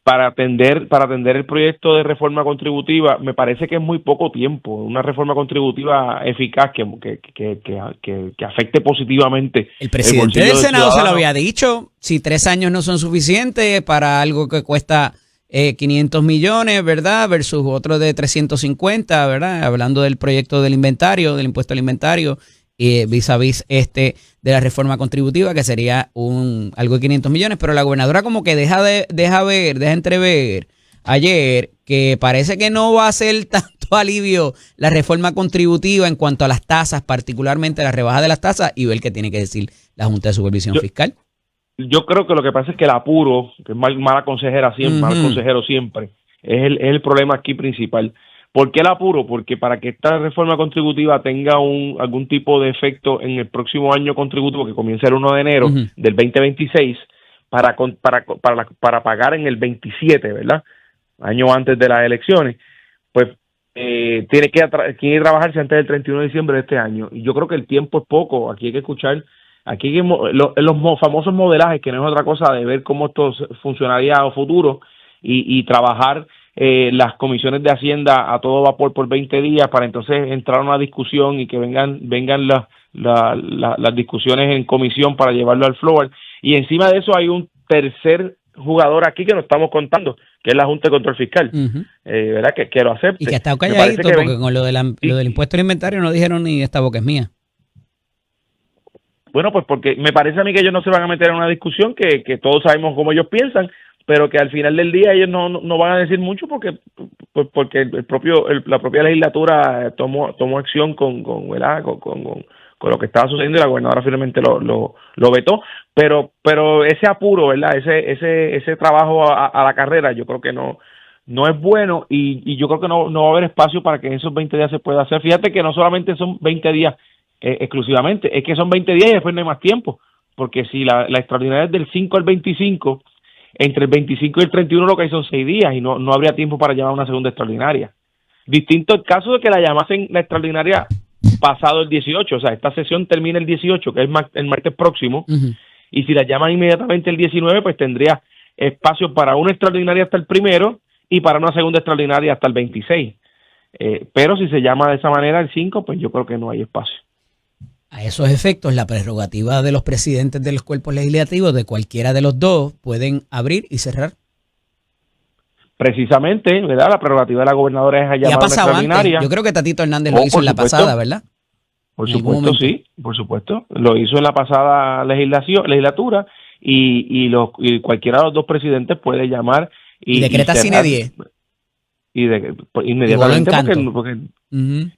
para atender el proyecto de reforma contributiva. Me parece que es muy poco tiempo, una reforma contributiva eficaz que afecte positivamente. El presidente del Senado se lo había dicho, si 3 años no son suficientes para algo que cuesta 500 millones, ¿verdad? Versus otro de 350, ¿verdad? Hablando del proyecto del inventario, del impuesto al inventario, vis a vis de la reforma contributiva, que sería algo de 500 millones, pero la gobernadora como que deja entrever ayer que parece que no va a ser tanto alivio la reforma contributiva en cuanto a las tasas, particularmente la rebaja de las tasas, y ver qué tiene que decir la Junta de Supervisión Fiscal. Yo creo que lo que pasa es que el apuro, que es mala consejera siempre, mal consejero siempre, es el problema aquí principal. ¿Por qué el apuro? Porque para que esta reforma contributiva tenga algún tipo de efecto en el próximo año contributivo, que comienza el 1 de enero del 2026, para pagar en el 27, ¿verdad? Año antes de las elecciones, pues tiene que trabajarse antes del 31 de diciembre de este año. Y yo creo que el tiempo es poco. Aquí hay que escuchar. Aquí los famosos modelajes, que no es otra cosa de ver cómo esto funcionaría a futuro y trabajar las comisiones de Hacienda a todo vapor por 20 días para entonces entrar a una discusión y que vengan las discusiones en comisión para llevarlo al floor. Y encima de eso hay un tercer jugador aquí que no estamos contando, que es la Junta de Control Fiscal, ¿verdad? Que lo acepte. Y que está calladito porque con lo del impuesto al inventario no dijeron ni esta boca es mía. Bueno, pues porque me parece a mí que ellos no se van a meter en una discusión que todos sabemos cómo ellos piensan, pero que al final del día ellos no van a decir mucho porque la propia legislatura tomó acción con lo que estaba sucediendo y la gobernadora finalmente lo vetó, pero ese apuro, ¿verdad? Ese trabajo a la carrera, yo creo que no es bueno y yo creo que no va a haber espacio para que en esos 20 días se pueda hacer. Fíjate que no solamente son 20 días exclusivamente, es que son 20 días y después no hay más tiempo, porque si la extraordinaria es del 5 al 25, entre el 25 y el 31 lo que hay son 6 días y no habría tiempo para llamar una segunda extraordinaria. Distinto el caso de que la llamasen la extraordinaria pasado el 18, o sea, esta sesión termina el 18, que es el martes próximo, y si la llaman inmediatamente el 19, pues tendría espacio para una extraordinaria hasta el 1 y para una segunda extraordinaria hasta el 26. Pero si se llama de esa manera el 5, pues yo creo que no hay espacio. A esos efectos, la prerrogativa de los presidentes de los cuerpos legislativos de cualquiera de los dos pueden abrir y cerrar. Precisamente, ¿verdad? La prerrogativa de la gobernadora es llamar a una extraordinaria. Antes. Yo creo que Tatito Hernández lo hizo en la pasada, ¿verdad? Por supuesto, sí, por supuesto. Lo hizo en la pasada legislatura y cualquiera de los dos presidentes puede llamar y decreta sine die. Inmediatamente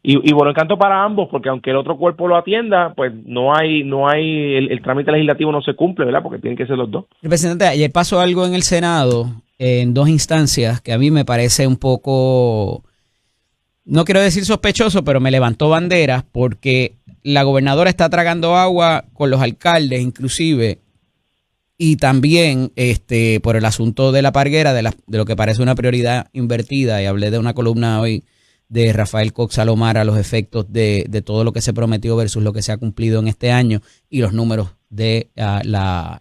y voló en canto para ambos, porque aunque el otro cuerpo lo atienda, pues no hay el trámite legislativo no se cumple, ¿verdad? Porque tienen que ser los dos. Presidente, ayer pasó algo en el Senado en 2 instancias que a mí me parece un poco, no quiero decir sospechoso, pero me levantó banderas porque la gobernadora está tragando agua con los alcaldes inclusive, y también por el asunto de la parguera, de lo que parece una prioridad invertida, y hablé de una columna hoy de Rafael Cox Salomar a los efectos de todo lo que se prometió versus lo que se ha cumplido en este año y los números de la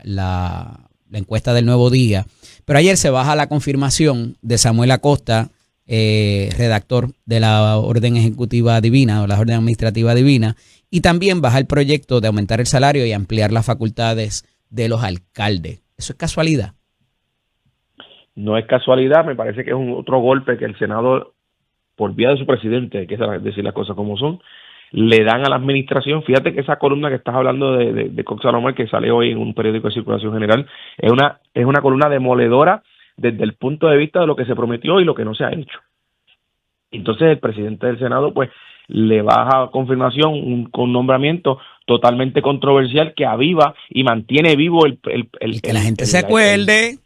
encuesta del Nuevo Día. Pero ayer se baja la confirmación de Samuel Acosta, redactor de la Orden Ejecutiva Divina o la Orden Administrativa Divina, y también baja el proyecto de aumentar el salario y ampliar las facultades de los alcaldes. ¿Eso es casualidad? No es casualidad, me parece que es otro golpe que el Senado, por vía de su presidente, hay que decir las cosas como son, le dan a la administración. Fíjate que esa columna que estás hablando de Cox Salomar, que sale hoy en un periódico de circulación general, es una columna demoledora desde el punto de vista de lo que se prometió y lo que no se ha hecho. Entonces el presidente del Senado pues le baja a confirmación un nombramiento totalmente controversial que aviva y mantiene vivo el que la gente se acuerde.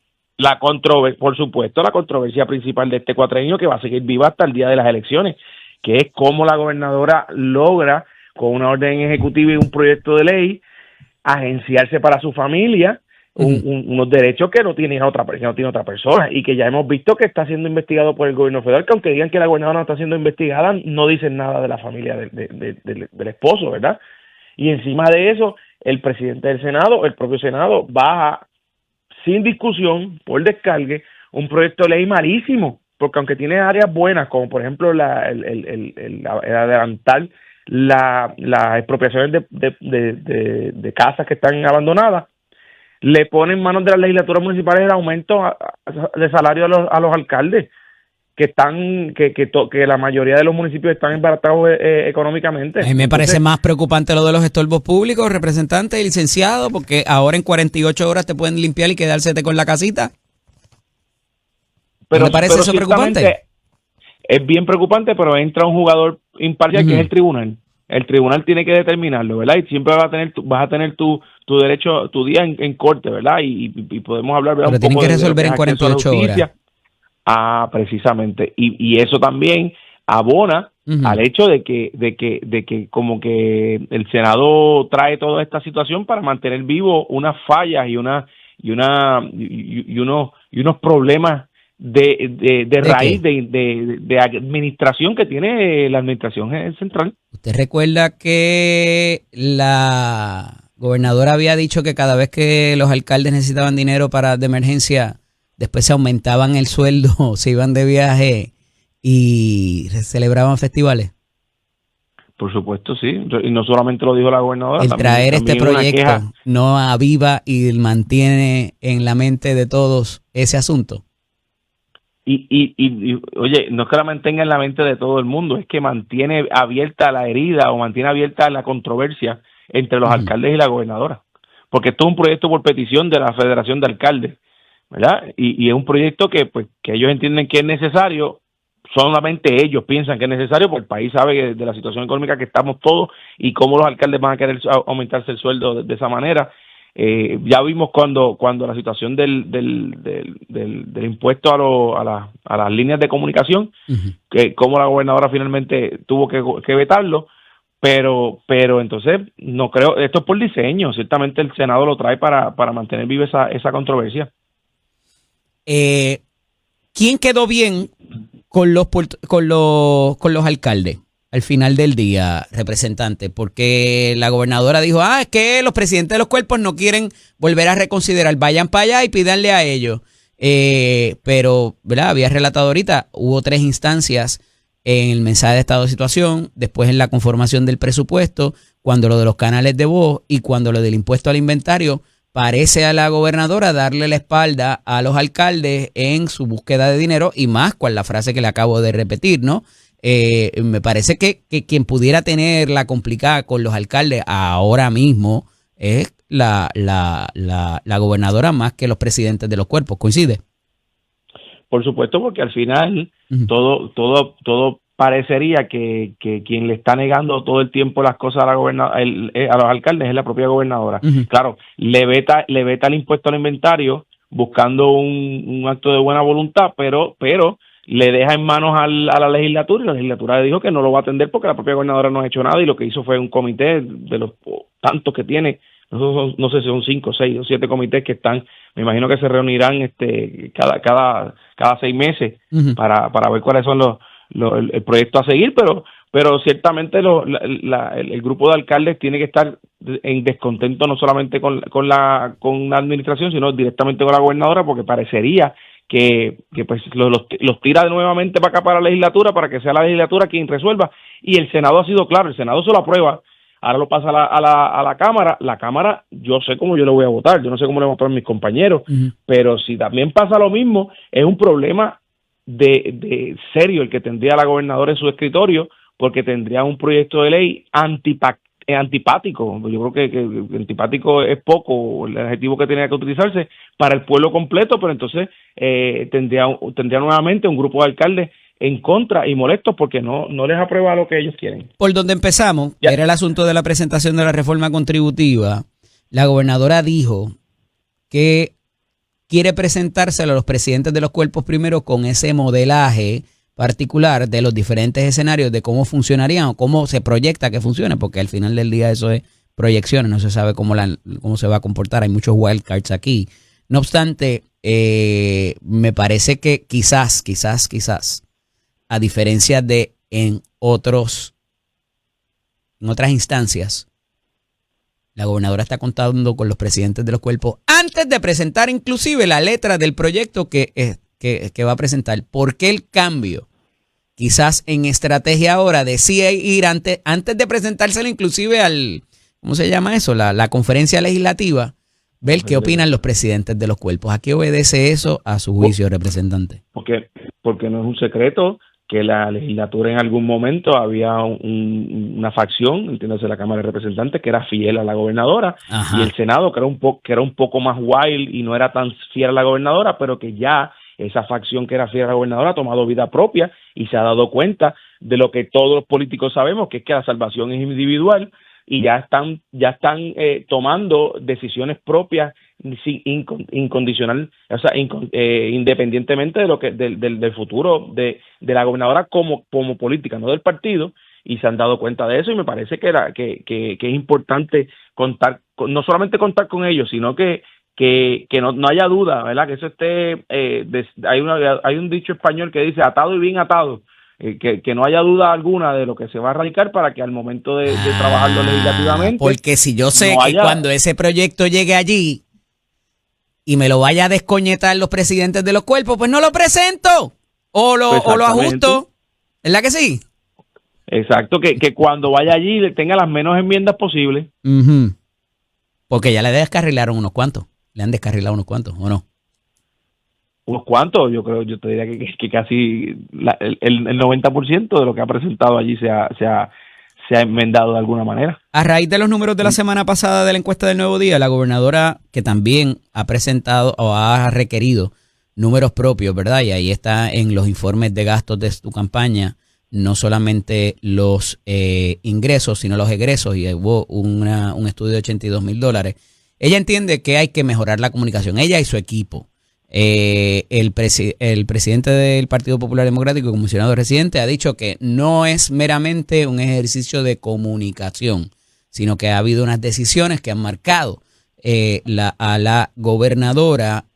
Por supuesto, la controversia principal de este cuatrienio, que va a seguir viva hasta el día de las elecciones, que es cómo la gobernadora logra, con una orden ejecutiva y un proyecto de ley, agenciarse para su familia unos derechos que no tiene otra persona, y que ya hemos visto que está siendo investigado por el gobierno federal, que aunque digan que la gobernadora no está siendo investigada, no dicen nada de la familia del esposo, ¿verdad? Y encima de eso, el presidente del Senado, el propio Senado, baja sin discusión, por descargue, un proyecto de ley malísimo, porque aunque tiene áreas buenas, como por ejemplo el adelantar las expropiaciones de casas que están abandonadas, le pone en manos de las legislaturas municipales el aumento de salario a los alcaldes, que la mayoría de los municipios están embaratados económicamente. A mí me parece más preocupante lo de los estorbos públicos, representantes y licenciados, porque ahora en 48 horas te pueden limpiar y quedársete con la casita. ¿No me parece eso preocupante? Es bien preocupante, pero entra un jugador imparcial que es el tribunal. El tribunal tiene que determinarlo, ¿verdad? Y siempre vas a tener tu derecho, tu día en corte, ¿verdad? Y podemos hablar, ¿verdad? Pero tienen que resolver en 48 horas. Precisamente. Y eso también abona al hecho de que como que el Senado trae toda esta situación para mantener vivo unas fallas y unos problemas de raíz de administración que tiene la administración central. ¿Usted recuerda que la gobernadora había dicho que cada vez que los alcaldes necesitaban dinero de emergencia, después se aumentaban el sueldo, se iban de viaje y celebraban festivales? Por supuesto, sí. Y no solamente lo dijo la gobernadora. El traer este proyecto no aviva y mantiene en la mente de todos ese asunto. Y oye, no es que la mantenga en la mente de todo el mundo, es que mantiene abierta la herida o mantiene abierta la controversia entre los alcaldes y la gobernadora. Porque esto es un proyecto por petición de la Federación de Alcaldes, ¿verdad? Y es un proyecto que ellos entienden que es necesario, solamente ellos piensan que es necesario, porque el país sabe de la situación económica que estamos todos y cómo los alcaldes van a querer aumentarse el sueldo de esa manera. Ya vimos cuando la situación del impuesto a las líneas de comunicación, que cómo la gobernadora finalmente tuvo que vetarlo, pero entonces no creo, esto es por diseño, ciertamente el Senado lo trae para mantener viva esa controversia. ¿Quién quedó bien con los alcaldes? al final del día, representante? Porque la gobernadora dijo, es que los presidentes de los cuerpos no quieren volver a reconsiderar, vayan para allá y pídanle a ellos. Pero, ¿verdad? Había relatado ahorita, hubo 3 instancias en el mensaje de estado de situación, después en la conformación del presupuesto, cuando lo de los canales de voz y cuando lo del impuesto al inventario. Parece a la gobernadora darle la espalda a los alcaldes en su búsqueda de dinero y más con la frase que le acabo de repetir, ¿no? Me parece que quien pudiera tener la complicada con los alcaldes ahora mismo es la gobernadora más que los presidentes de los cuerpos. ¿Coincide? Por supuesto, porque al final todo parecería que quien le está negando todo el tiempo las cosas a la a los alcaldes es la propia gobernadora. Claro, le veta el impuesto al inventario buscando un acto de buena voluntad, pero le deja en manos a la legislatura, y la legislatura le dijo que no lo va a atender porque la propia gobernadora no ha hecho nada, y lo que hizo fue un comité de los tantos que tiene, no sé si son 5, 6 o 7 comités que están, me imagino que se reunirán cada 6 meses para ver cuáles son el proyecto a seguir, pero ciertamente el grupo de alcaldes tiene que estar en descontento no solamente con la administración, sino directamente con la gobernadora, porque parecería que pues los tira nuevamente para acá, para la legislatura, para que sea la legislatura quien resuelva. Y el Senado ha sido claro, el Senado se lo aprueba, ahora lo pasa a la Cámara. La Cámara, yo sé cómo yo le voy a votar, yo no sé cómo le voy a votar a mis compañeros, pero si también pasa lo mismo, es un problema de serio el que tendría la gobernadora en su escritorio, porque tendría un proyecto de ley antipático. Yo creo que antipático es poco el adjetivo que tenía que utilizarse para el pueblo completo, pero entonces tendría nuevamente un grupo de alcaldes en contra y molestos porque no les aprueba lo que ellos quieren. Por donde empezamos, era el asunto de la presentación de la reforma contributiva. La gobernadora dijo que quiere presentárselo a los presidentes de los cuerpos primero con ese modelaje particular de los diferentes escenarios de cómo funcionarían o cómo se proyecta que funcione, porque al final del día eso es proyecciones, no se sabe cómo se va a comportar, hay muchos wildcards aquí. No obstante, me parece que quizás, a diferencia de en otras instancias, la gobernadora está contando con los presidentes de los cuerpos antes de presentar inclusive la letra del proyecto que va a presentar. ¿Por qué el cambio? Quizás en estrategia ahora decía ir antes de presentárselo inclusive ¿cómo se llama eso? La conferencia legislativa, ver qué opinan los presidentes de los cuerpos. ¿A qué obedece eso a su juicio, representante? Porque no es un secreto que la legislatura en algún momento había una facción, entiéndase la Cámara de Representantes, que era fiel a la gobernadora. Ajá. Y el Senado, que era un poco más wild y no era tan fiel a la gobernadora, pero que ya esa facción que era fiel a la gobernadora ha tomado vida propia y se ha dado cuenta de lo que todos los políticos sabemos, que es que la salvación es individual, y ya están tomando decisiones propias incondicional, o sea, independientemente de del futuro de la gobernadora como política, no del partido, y se han dado cuenta de eso, y me parece que es importante no solamente contar con ellos, sino que no haya duda, ¿verdad? Que eso esté hay un dicho español que dice atado y bien atado. Que no haya duda alguna de lo que se va a radicar para que al momento de trabajarlo legislativamente. Porque si yo sé que cuando ese proyecto llegue allí y me lo vaya a descoñetar los presidentes de los cuerpos, pues no lo presento o lo ajusto. ¿Verdad que sí? Exacto, que cuando vaya allí tenga las menos enmiendas posibles. Porque ya le descarrilaron unos cuantos. Le han descarrilado unos cuantos, ¿o no? Unos cuantos, yo te diría que casi el 90% de lo que ha presentado allí se ha enmendado de alguna manera. A raíz de los números de la semana pasada de la encuesta del Nuevo Día, la gobernadora, que también ha presentado o ha requerido números propios, ¿verdad? Y ahí está en los informes de gastos de su campaña, no solamente los ingresos, sino los egresos, y hubo un estudio de $82,000. Ella entiende que hay que mejorar la comunicación, ella y su equipo. El presidente del Partido Popular Democrático y comisionado residente ha dicho que no es meramente un ejercicio de comunicación, sino que ha habido unas decisiones que han marcado a la gobernadora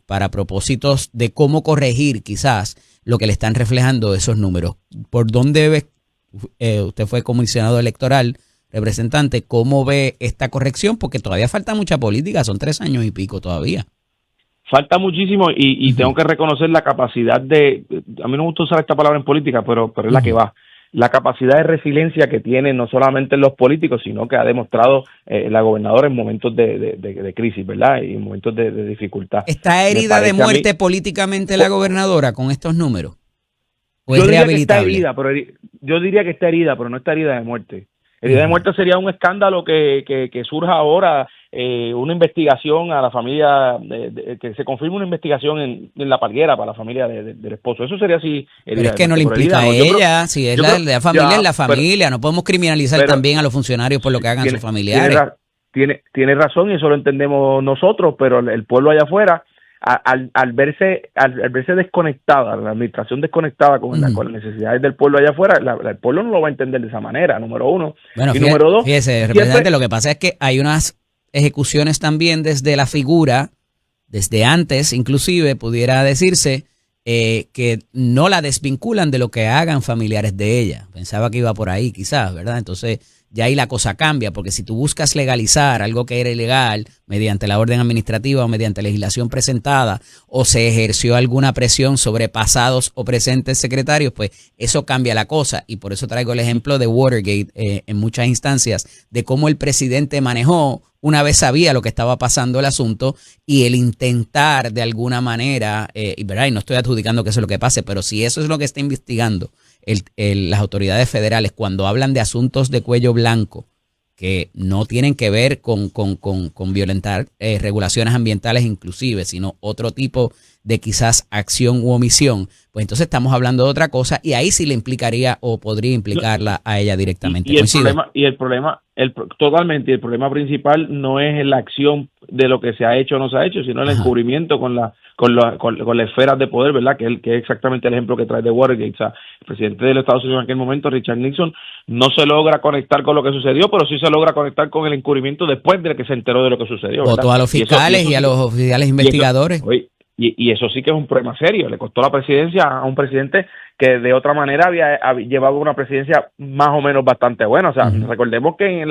para propósitos de cómo corregir quizás lo que le están reflejando esos números. ¿Por dónde ves usted fue comisionado electoral, representante, ¿cómo ve esta corrección? Porque todavía falta mucha política, son 3 años y pico todavía. Falta muchísimo y tengo que reconocer la capacidad a mí no me gusta usar esta palabra en política, pero es la que va. La capacidad de resiliencia que tienen no solamente los políticos, sino que ha demostrado la gobernadora en momentos de crisis, ¿verdad? Y en momentos de dificultad. ¿Está herida de muerte políticamente la gobernadora con estos números? ¿O es rehabilitable? Yo diría que está herida, pero no está herida de muerte. Herida de muerte sería un escándalo que surja ahora, una investigación a la familia, que se confirme una investigación en La Parguera para la familia del esposo. Eso sería así. Pero es que no le implica a ella, si es la familia, es la familia. No podemos criminalizar también a los funcionarios por lo que hagan sus familiares. Tiene razón y eso lo entendemos nosotros, pero el pueblo allá afuera, al verse desconectada, la administración desconectada con las necesidades del pueblo allá afuera, el pueblo no lo va a entender de esa manera, número uno. Bueno, y número dos, fíjese, representante, lo que pasa es que hay unas ejecuciones también desde la figura, desde antes inclusive pudiera decirse, que no la desvinculan de lo que hagan familiares de ella. Pensaba que iba por ahí quizás, ¿verdad? Entonces ya ahí la cosa cambia, porque si tú buscas legalizar algo que era ilegal mediante la orden administrativa o mediante legislación presentada, o se ejerció alguna presión sobre pasados o presentes secretarios, pues eso cambia la cosa. Y por eso traigo el ejemplo de Watergate en muchas instancias, de cómo el presidente manejó, una vez sabía lo que estaba pasando el asunto, y el intentar de alguna manera, ¿verdad? Y no estoy adjudicando que eso es lo que pase, pero si eso es lo que está investigando las autoridades federales cuando hablan de asuntos de cuello blanco que no tienen que ver con violentar regulaciones ambientales inclusive, sino otro tipo de quizás acción u omisión, pues entonces estamos hablando de otra cosa y ahí sí le implicaría o podría implicarla a ella directamente. Totalmente, el problema principal no es la acción de lo que se ha hecho o no se ha hecho, sino el encubrimiento con las esferas de poder, ¿verdad? Que es exactamente el ejemplo que trae de Watergate. O sea, el presidente de los Estados Unidos en aquel momento, Richard Nixon, no se logra conectar con lo que sucedió, pero sí se logra conectar con el encubrimiento después de que se enteró de lo que sucedió, ¿verdad? Votó a los fiscales y a los oficiales investigadores. Y eso sí que es un problema serio. Le costó la presidencia a un presidente que de otra manera había llevado una presidencia más o menos bastante buena. O sea, recordemos que en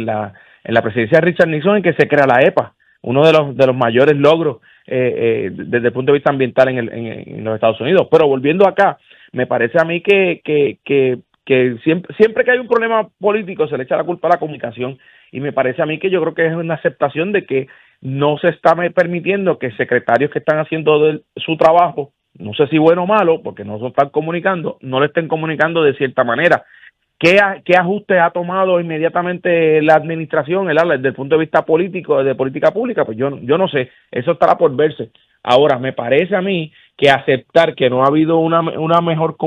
la presidencia de Richard Nixon en que se crea la EPA, uno de los mayores logros desde el punto de vista ambiental en los Estados Unidos. Pero volviendo acá, me parece a mí que siempre que hay un problema político se le echa la culpa a la comunicación, y me parece a mí que yo creo que es una aceptación de que no se está permitiendo que secretarios que están haciendo su trabajo, no sé si bueno o malo, porque no se están comunicando, no le estén comunicando de cierta manera. ¿Qué ajustes ha tomado inmediatamente la administración desde el punto de vista político, de política pública? Pues yo no sé, eso estará por verse. Ahora, me parece a mí que aceptar que no ha habido la mejor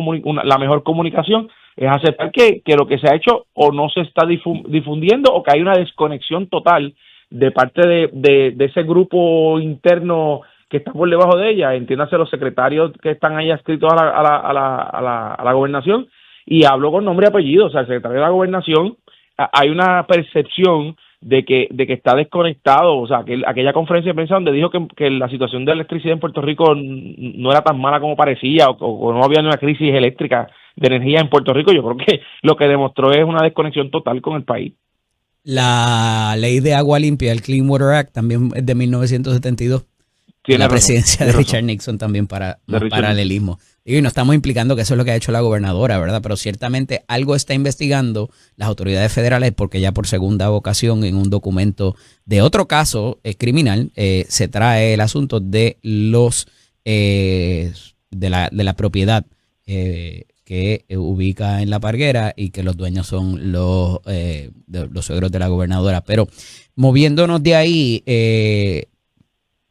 comunicación es aceptar que lo que se ha hecho o no se está difundiendo, o que hay una desconexión total de parte de ese grupo interno que está por debajo de ella, entiéndase los secretarios que están ahí adscritos a la gobernación, y hablo con nombre y apellido. O sea, el secretario de la gobernación, hay una percepción de que está desconectado. O sea, que aquella conferencia de prensa donde dijo que la situación de la electricidad en Puerto Rico no era tan mala como parecía, o no había una crisis eléctrica de energía en Puerto Rico, yo creo que lo que demostró es una desconexión total con el país. La ley de agua limpia, el Clean Water Act, también es de 1972. Tiene la presidencia de Richard Nixon también para paralelismo. Y no estamos implicando que eso es lo que ha hecho la gobernadora, ¿verdad? Pero ciertamente algo está investigando las autoridades federales, porque ya por segunda ocasión en un documento de otro caso criminal se trae el asunto de los de la propiedad que ubica en La Parguera y que los dueños son los suegros de la gobernadora. Pero moviéndonos de ahí,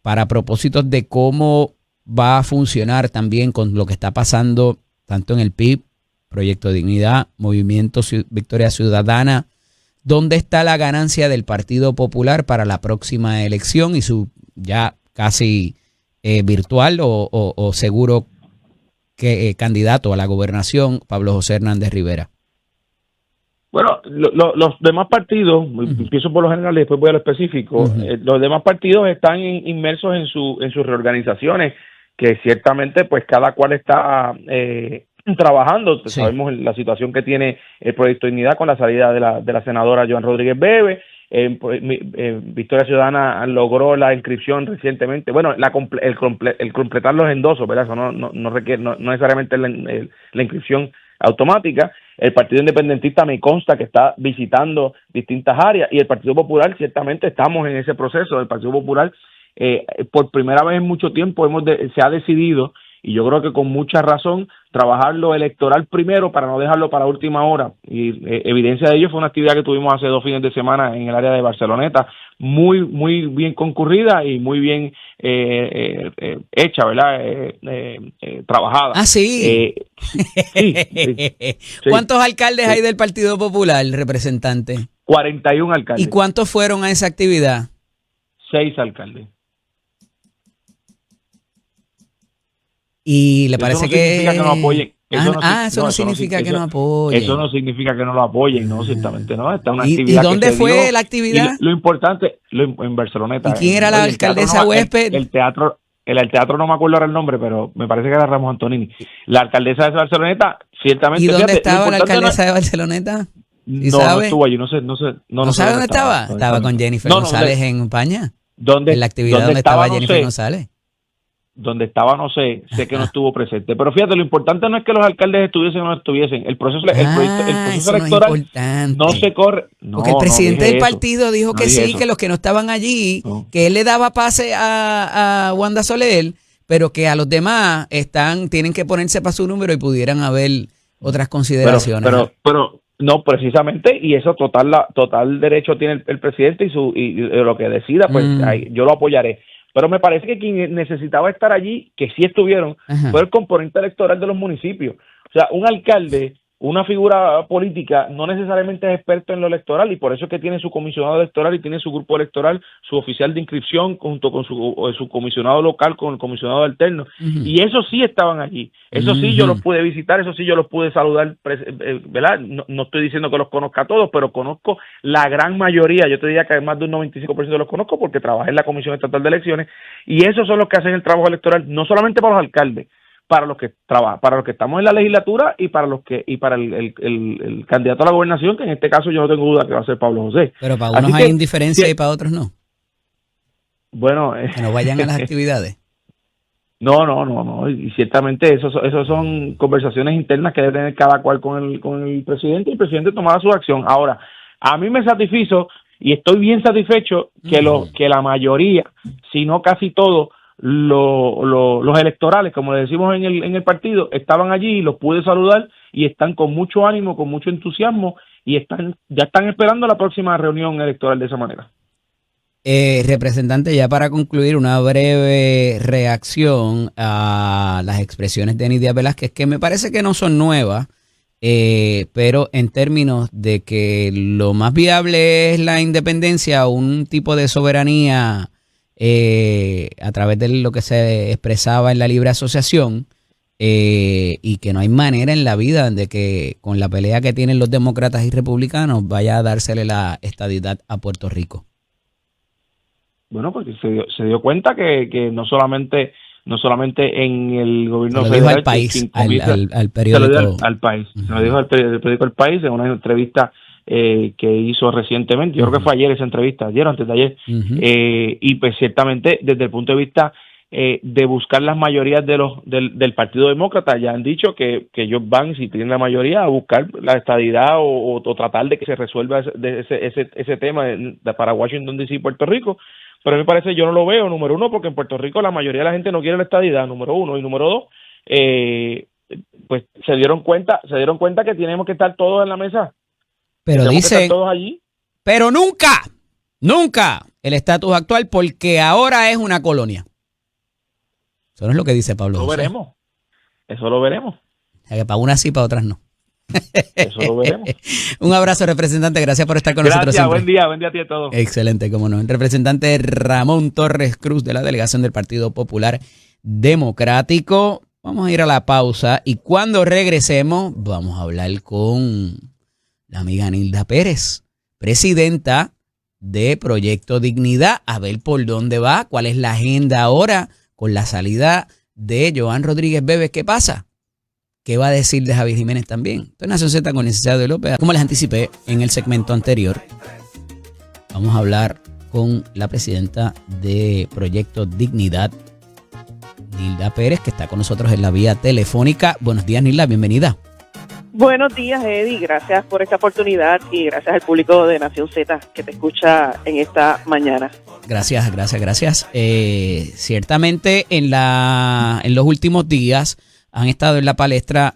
para propósitos de cómo va a funcionar también con lo que está pasando tanto en el PIB, Proyecto Dignidad, Movimiento Victoria Ciudadana, ¿dónde está la ganancia del Partido Popular para la próxima elección y su ya casi virtual o seguro que candidato a la gobernación, Pablo José Hernández Rivera? Bueno, los demás partidos, empiezo por lo general y después voy a lo específico, los demás partidos están inmersos en sus reorganizaciones, que ciertamente pues cada cual está trabajando. Sí. Sabemos la situación que tiene el Proyecto Dignidad con la salida de la senadora Joan Rodríguez Bebe. Victoria Ciudadana logró la inscripción recientemente, bueno, el completar los endosos, ¿verdad? Eso no requiere, no necesariamente la inscripción automática. El Partido Independentista me consta que está visitando distintas áreas, y el Partido Popular ciertamente estamos en ese proceso. El Partido Popular por primera vez en mucho tiempo se ha decidido, y yo creo que con mucha razón, trabajar lo electoral primero para no dejarlo para última hora. Y evidencia de ello fue una actividad que tuvimos hace 2 fines de semana en el área de Barceloneta, muy bien concurrida y muy bien hecha, ¿verdad? Trabajada. Ah, sí. Sí. ¿Cuántos alcaldes hay del Partido Popular, representante? 41 alcaldes. ¿Y cuántos fueron a esa actividad? 6 alcaldes. Y le parece eso no significa que no apoyen. Eso no significa que no apoyen. Eso no significa que no lo apoyen, no, ciertamente no. Está una ¿Y actividad. ¿Y dónde fue la actividad? Lo importante, en Barceloneta. ¿Y quién era la alcaldesa huésped? El teatro no me acuerdo ahora el nombre, pero me parece que era Ramos Antonini. La alcaldesa de Barceloneta, ciertamente. ¿Y dónde estaba la alcaldesa de Barceloneta? No estuvo allí, no sé. ¿No sabe dónde estaba? Estaba con Jennifer González en España. En la actividad donde estaba Jennifer González. Donde estaba, no sé que no estuvo presente. Pero fíjate, lo importante no es que los alcaldes estuviesen o no estuviesen. El proceso electoral no se corre. Porque el presidente del partido dijo que sí, que los que no estaban allí, que él le daba pase a Wanda Soler, pero que a los demás tienen que ponerse para su número y pudieran haber otras consideraciones. Pero no, precisamente, y eso total derecho tiene el presidente y lo que decida, pues yo lo apoyaré. Pero me parece que quien necesitaba estar allí, que sí estuvieron, fue el componente electoral de los municipios. O sea, un alcalde, una figura política, no necesariamente es experto en lo electoral, y por eso es que tiene su comisionado electoral y tiene su grupo electoral, su oficial de inscripción, junto con su comisionado local, con el comisionado alterno. Y esos sí estaban allí. Eso sí yo los pude visitar, eso sí yo los pude saludar, ¿verdad? No estoy diciendo que los conozca a todos, pero conozco la gran mayoría. Yo te diría que más de un 95% los conozco porque trabajé en la Comisión Estatal de Elecciones, y esos son los que hacen el trabajo electoral, no solamente para los alcaldes, para los que estamos en la legislatura y para el candidato a la gobernación, que en este caso yo no tengo duda que va a ser Pablo José. Pero para unos hay indiferencia y para otros no. Bueno, que no vayan a las actividades. No, y ciertamente esos son conversaciones internas que debe tener cada cual con el presidente, y el presidente tomará su acción. Ahora, a mí me satisfizo y estoy bien satisfecho que la mayoría, si no casi todos, los electorales, como le decimos en el partido, estaban allí y los pude saludar, y están con mucho ánimo, con mucho entusiasmo, y ya están esperando la próxima reunión electoral de esa manera. Representante, ya para concluir, una breve reacción a las expresiones de Nidia Velázquez, que me parece que no son nuevas, pero en términos de que lo más viable es la independencia, un tipo de soberanía a través de lo que se expresaba en la libre asociación, y que no hay manera en la vida de que con la pelea que tienen los demócratas y republicanos vaya a dársele la estadidad a Puerto Rico. Bueno, porque se dio cuenta que no solamente en el gobierno federal, lo dijo al país, al periódico. Se lo dijo al país. Se lo dijo al periódico El País en una entrevista que hizo recientemente. Yo creo que fue ayer esa entrevista, ayer o antes de ayer. Y pues ciertamente desde el punto de vista de buscar las mayorías del Partido Demócrata, ya han dicho que ellos van, si tienen la mayoría, a buscar la estadidad o tratar de que se resuelva ese tema para Washington D.C. y Puerto Rico. Pero a mí me parece, yo no lo veo, número uno, porque en Puerto Rico la mayoría de la gente no quiere la estadidad, número uno, y número dos, pues se dieron cuenta que tenemos que estar todos en la mesa. Pero dicen, todos allí. Pero nunca el estatus actual, porque ahora es una colonia. Eso no es lo que dice Pablo José. Eso lo veremos. O sea, que para unas sí, para otras no. Eso lo veremos. Un abrazo, representante. Gracias por estar con nosotros siempre. Buen día a ti a todos. Excelente, cómo no. El representante Ramón Torres Cruz, de la delegación del Partido Popular Democrático. Vamos a ir a la pausa, y cuando regresemos vamos a hablar con la amiga Nilda Pérez, presidenta de Proyecto Dignidad, a ver por dónde va, cuál es la agenda ahora con la salida de Joan Rodríguez Bebe. ¿Qué pasa? ¿qué va a decir de Javier Jiménez también? Esto es Nación Z con el licenciado de López. Como les anticipé en el segmento anterior, vamos a hablar con la presidenta de Proyecto Dignidad, Nilda Pérez, que está con nosotros en la vía telefónica. Buenos días, Nilda, bienvenida. Buenos días, Eddie. Gracias por esta oportunidad y gracias al público de Nación Z que te escucha en esta mañana. Gracias. Ciertamente en los últimos días han estado en la palestra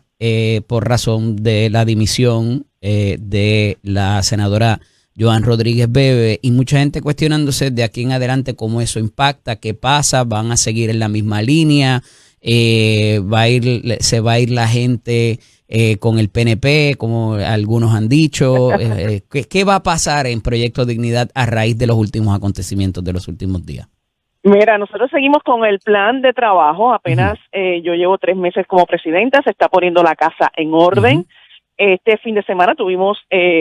por razón de la dimisión de la senadora Joan Rodríguez Bebe y mucha gente cuestionándose de aquí en adelante cómo eso impacta, qué pasa, van a seguir en la misma línea, se va a ir la gente con el PNP, como algunos han dicho. ¿Qué va a pasar en Proyecto Dignidad a raíz de los últimos acontecimientos de los últimos días? Mira, nosotros seguimos con el plan de trabajo. Apenas yo llevo 3 meses como presidenta, se está poniendo la casa en orden. Este fin de semana tuvimos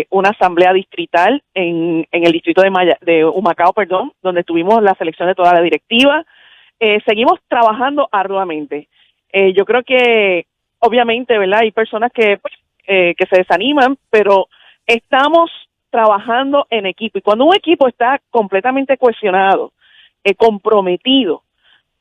una asamblea distrital en el distrito de Humacao, donde tuvimos la selección de toda la directiva. Seguimos trabajando arduamente. Yo creo que obviamente, ¿verdad? Hay personas que se desaniman, pero estamos trabajando en equipo. Y cuando un equipo está completamente cohesionado, comprometido,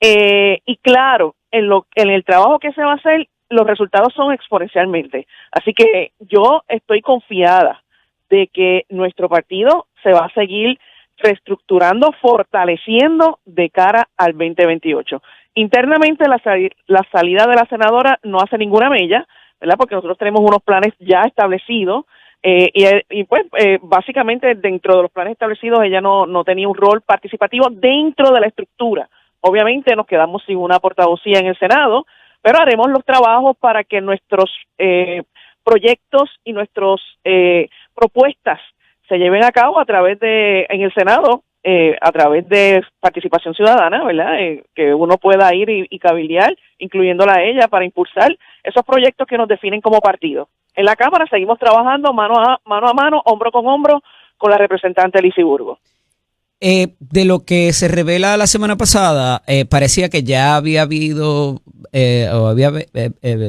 y claro, en el trabajo que se va a hacer, los resultados son exponencialmente. Así que yo estoy confiada de que nuestro partido se va a seguir reestructurando, fortaleciendo de cara al 2028. Internamente la salida de la senadora no hace ninguna mella, ¿verdad? Porque nosotros tenemos unos planes ya establecidos básicamente dentro de los planes establecidos ella no tenía un rol participativo dentro de la estructura. Obviamente nos quedamos sin una portavocía en el Senado, pero haremos los trabajos para que nuestros proyectos y nuestras propuestas se lleven a cabo en el Senado, a través de participación ciudadana, ¿verdad? Que uno pueda ir y cabildear, incluyéndola a ella, para impulsar esos proyectos que nos definen como partido. En la Cámara seguimos trabajando mano a mano, hombro con hombro, con la representante Lizy Burgos. De lo que se revela la semana pasada, parecía que ya había habido o había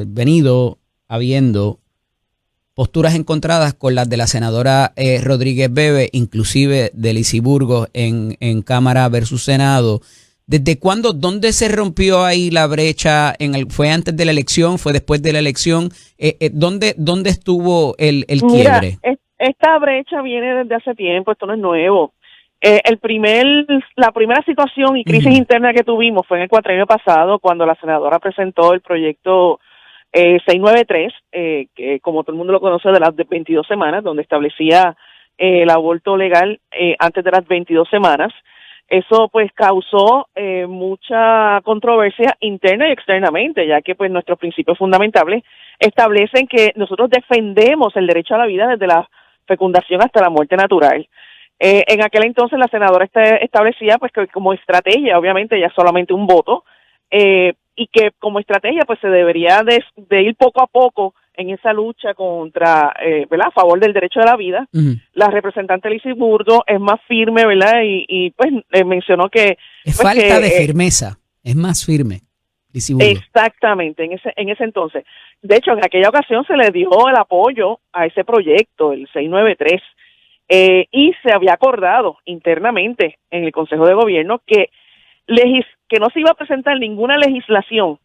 venido habiendo posturas encontradas con las de la senadora Rodríguez Bebe, inclusive de Lizy Burgos en Cámara versus Senado. ¿Desde cuándo, dónde se rompió ahí la brecha? ¿Fue antes de la elección? ¿Fue después de la elección? ¿Dónde estuvo el quiebre? Mira, esta brecha viene desde hace tiempo, esto no es nuevo. La primera situación y crisis interna que tuvimos fue en el cuatrienio pasado, cuando la senadora presentó el proyecto 693, que como todo el mundo lo conoce, de las 22 semanas, donde establecía el aborto legal antes de las 22 semanas. Eso pues causó mucha controversia interna y externamente, ya que pues nuestros principios fundamentales establecen que nosotros defendemos el derecho a la vida desde la fecundación hasta la muerte natural. En aquel entonces la senadora establecía pues que como estrategia, obviamente ya solamente un voto, y que como estrategia pues se debería de ir poco a poco en esa lucha contra, ¿verdad?, a favor del derecho de la vida. La representante Lizy Burgos es más firme, ¿verdad? Y pues mencionó que es pues, falta de firmeza, es más firme, Lizy Burgos. Exactamente, en ese entonces. De hecho, en aquella ocasión se le dio el apoyo a ese proyecto, el 693, y se había acordado internamente en el Consejo de Gobierno que no se iba a presentar ninguna legislación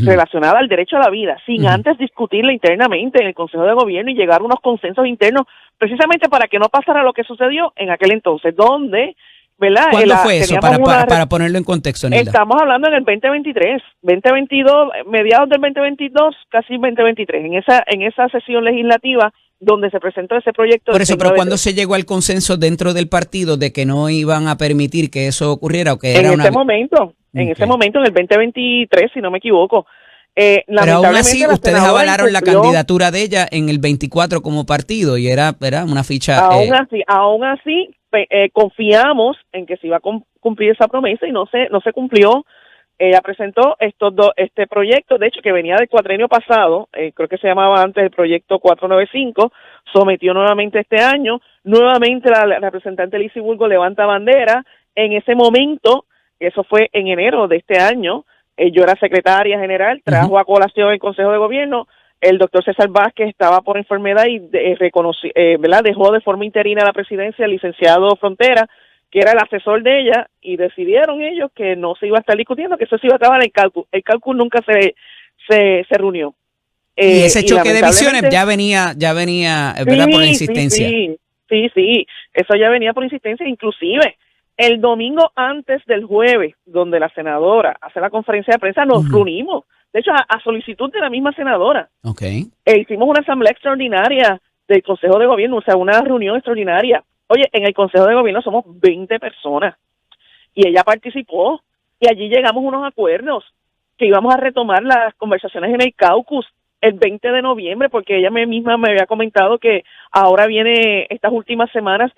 relacionada al derecho a la vida sin antes discutirla internamente en el Consejo de Gobierno y llegar a unos consensos internos, precisamente para que no pasara lo que sucedió en aquel entonces, donde, ¿verdad? ¿Cuándo fue eso? Para ponerlo en contexto, Nilda. Estamos hablando en el 2022, mediados del 2022, casi 2023, en esa sesión legislativa donde se presentó ese proyecto. Por eso, pero ¿cuándo se llegó al consenso dentro del partido de que no iban a permitir que eso ocurriera? O que era en ese momento, en el 2023, si no me equivoco. Pero aún así, ustedes avalaron la candidatura de ella en el 24 como partido y era una ficha. Aún así, confiamos en que se iba a cumplir esa promesa y no se cumplió. Ella presentó este proyecto, de hecho, que venía del cuatrienio pasado, creo que se llamaba antes el proyecto 495, sometió nuevamente este año, nuevamente la representante Lizy Burgos levanta bandera. En ese momento, eso fue en enero de este año, yo era secretaria general, trajo a colación el Consejo de Gobierno el doctor César Vázquez estaba por enfermedad y ¿verdad? Dejó de forma interina la presidencia el licenciado Frontera, que era el asesor de ella, y decidieron ellos que no se iba a estar discutiendo, que eso se iba a trabajar en el caucus. El caucus nunca se reunió. Y ese choque de visiones ya venía, ¿verdad? Sí, por la insistencia. Sí, eso ya venía por insistencia, inclusive el domingo antes del jueves, donde la senadora hace la conferencia de prensa, nos reunimos, de hecho a solicitud de la misma senadora. Okay. Hicimos una asamblea extraordinaria del Consejo de Gobierno, o sea, una reunión extraordinaria. Oye, en el Consejo de Gobierno somos 20 personas y ella participó y allí llegamos a unos acuerdos que íbamos a retomar las conversaciones en el caucus el 20 de noviembre, porque ella misma me había comentado que ahora viene, estas últimas semanas,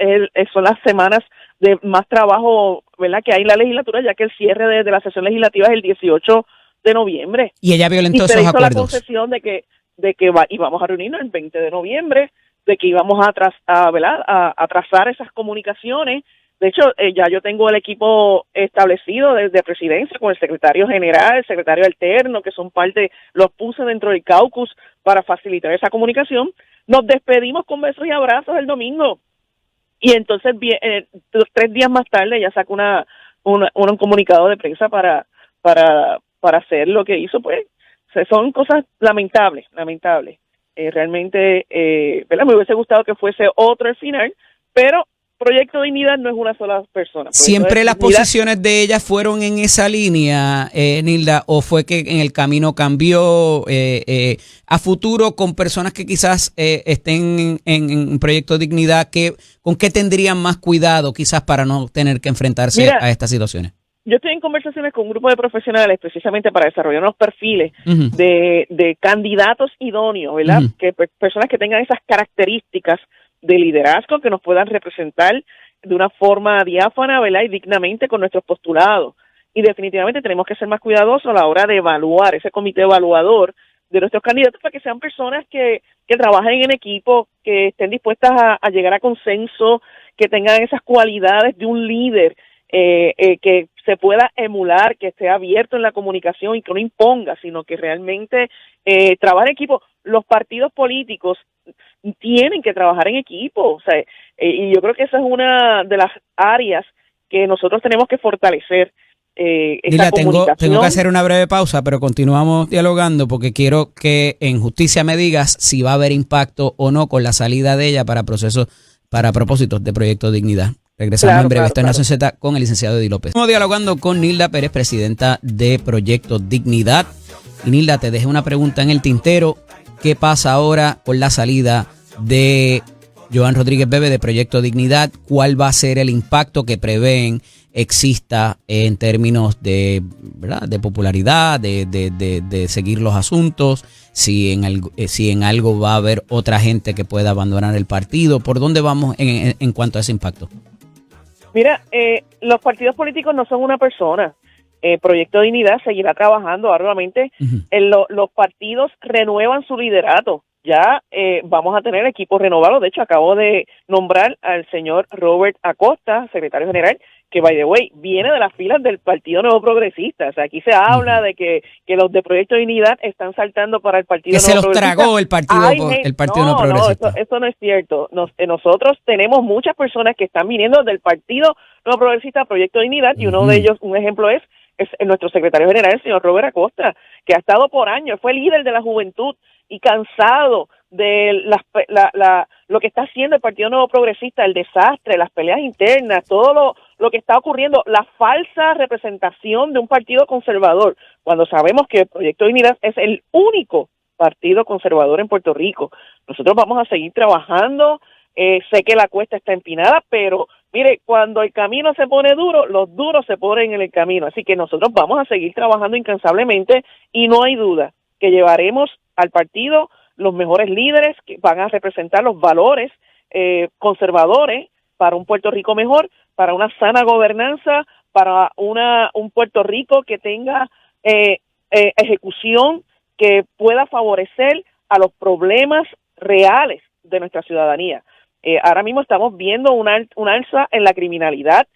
son las semanas de más trabajo, ¿verdad?, que hay en la legislatura, ya que el cierre de la sesión legislativa es el 18 de noviembre. Y ella violentó esos acuerdos. La concesión de que íbamos a reunirnos el 20 de noviembre, de que íbamos a trazar esas comunicaciones. De hecho, ya yo tengo el equipo establecido desde presidencia con el secretario general, el secretario alterno, que son parte, los puse dentro del caucus para facilitar esa comunicación. Nos despedimos con besos y abrazos el domingo. Y entonces, 3 días más tarde, ella sacó un comunicado de prensa para hacer lo que hizo, pues. O sea, son cosas lamentables. Realmente, ¿verdad? Me hubiese gustado que fuese otro el final, pero Proyecto Dignidad no es una sola persona. ¿Siempre las posiciones de ella fueron en esa línea, Nilda, o fue que en el camino cambió a futuro con personas que quizás estén en Proyecto Dignidad, con qué tendrían más cuidado quizás para no tener que enfrentarse a estas situaciones? Yo estoy en conversaciones con un grupo de profesionales precisamente para desarrollar unos perfiles de candidatos idóneos, ¿verdad? Que personas que tengan esas características de liderazgo que nos puedan representar de una forma diáfana, ¿verdad? Y dignamente con nuestros postulados. Y definitivamente tenemos que ser más cuidadosos a la hora de evaluar ese comité evaluador de nuestros candidatos para que sean personas que trabajen en equipo, que estén dispuestas a llegar a consenso, que tengan esas cualidades de un líder que se pueda emular, que esté abierto en la comunicación y que no imponga, sino que realmente trabaje en equipo. Los partidos políticos tienen que trabajar en equipo, o sea, y yo creo que esa es una de las áreas que nosotros tenemos que fortalecer. Mira, tengo que hacer una breve pausa, pero continuamos dialogando porque quiero que en justicia me digas si va a haber impacto o no con la salida de ella para propósitos de Proyecto Dignidad. Regresamos en breve. Esto es Nación Z con el licenciado Eddie López. Estamos dialogando con Nilda Pérez, presidenta de Proyecto Dignidad. Y Nilda, te dejé una pregunta en el tintero. ¿Qué pasa ahora con la salida de Joan Rodríguez Bebe de Proyecto Dignidad? ¿Cuál va a ser el impacto que prevén exista en términos de, ¿verdad?, de popularidad, de seguir los asuntos? Si en algo va a haber otra gente que pueda abandonar el partido. ¿Por dónde vamos en cuanto a ese impacto? Mira, los partidos políticos no son una persona. Proyecto Dignidad seguirá trabajando arduamente. Los partidos renuevan su liderato. Ya vamos a tener equipos renovados. De hecho, acabo de nombrar al señor Robert Acosta, secretario general, que, by the way, viene de las filas del Partido Nuevo Progresista. O sea, aquí se habla de que los de Proyecto Dignidad están saltando para el Partido Nuevo Progresista. Que se los tragó el Partido Nuevo Progresista. No, eso no es cierto. Nosotros tenemos muchas personas que están viniendo del Partido Nuevo Progresista a Proyecto Dignidad, y uno de ellos, un ejemplo es nuestro secretario general, el señor Robert Acosta, que ha estado por años, fue líder de la juventud y cansado de lo que está haciendo el Partido Nuevo Progresista, el desastre, las peleas internas, todo lo que está ocurriendo, la falsa representación de un partido conservador, cuando sabemos que el Proyecto Dignidad es el único partido conservador en Puerto Rico. Nosotros vamos a seguir trabajando. Sé que la cuesta está empinada, pero mire, cuando el camino se pone duro, los duros se ponen en el camino. Así que nosotros vamos a seguir trabajando incansablemente y no hay duda que llevaremos al partido los mejores líderes que van a representar los valores conservadores para un Puerto Rico mejor, para una sana gobernanza, para un Puerto Rico que tenga ejecución que pueda favorecer a los problemas reales de nuestra ciudadanía. Ahora mismo estamos viendo un alza en la criminalidad.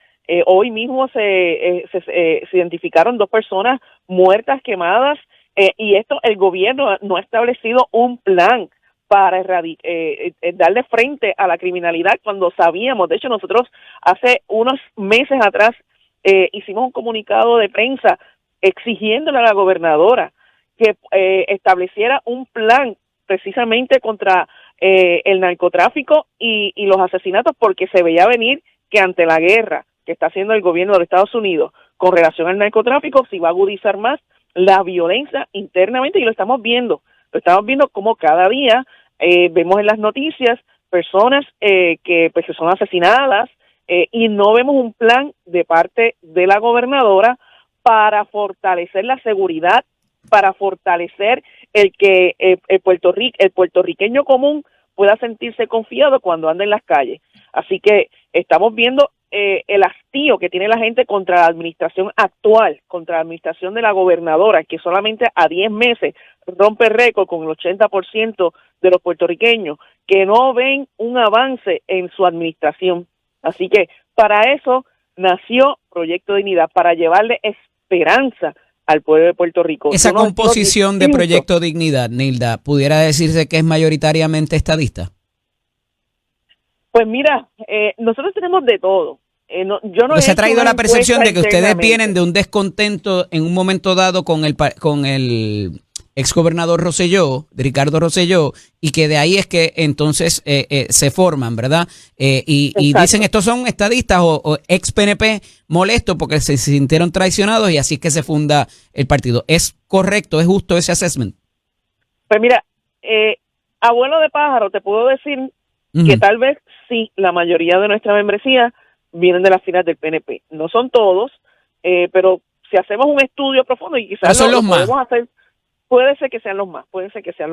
Hoy mismo se identificaron 2 personas muertas, quemadas Y esto, el gobierno no ha establecido un plan para darle frente a la criminalidad cuando sabíamos. De hecho, nosotros hace unos meses atrás hicimos un comunicado de prensa exigiéndole a la gobernadora que estableciera un plan precisamente contra el narcotráfico y los asesinatos, porque se veía venir que ante la guerra que está haciendo el gobierno de los Estados Unidos con relación al narcotráfico, se iba a agudizar más la violencia internamente, y lo estamos viendo como cada día vemos en las noticias personas que pues son asesinadas, y no vemos un plan de parte de la gobernadora para fortalecer la seguridad, para fortalecer el que el puertorriqueño común pueda sentirse confiado cuando anda en las calles. Así que estamos viendo el hastío que tiene la gente contra la administración actual, contra la administración de la gobernadora, que solamente a 10 meses rompe récord con el 80% de los puertorriqueños que no ven un avance en su administración. Así que para eso nació Proyecto Dignidad, para llevarle esperanza al pueblo de Puerto Rico. Esa composición de Proyecto Dignidad, Nilda, ¿pudiera decirse que es mayoritariamente estadista? Pues mira, nosotros tenemos de todo. Yo no se ha traído la percepción de que ustedes vienen de un descontento en un momento dado con el exgobernador Rosselló, Ricardo Rosselló, y que de ahí es que entonces se forman, ¿verdad? Y dicen, estos son estadistas o ex PNP molestos porque se sintieron traicionados, y así es que se funda el partido. ¿Es correcto, es justo ese assessment? Pues mira, abuelo de pájaro, te puedo decir que tal vez sí, la mayoría de nuestra membresía vienen de las filas del PNP. No son todos, pero si hacemos un estudio profundo, y quizás son los más. Podemos hacer, puede ser que sean los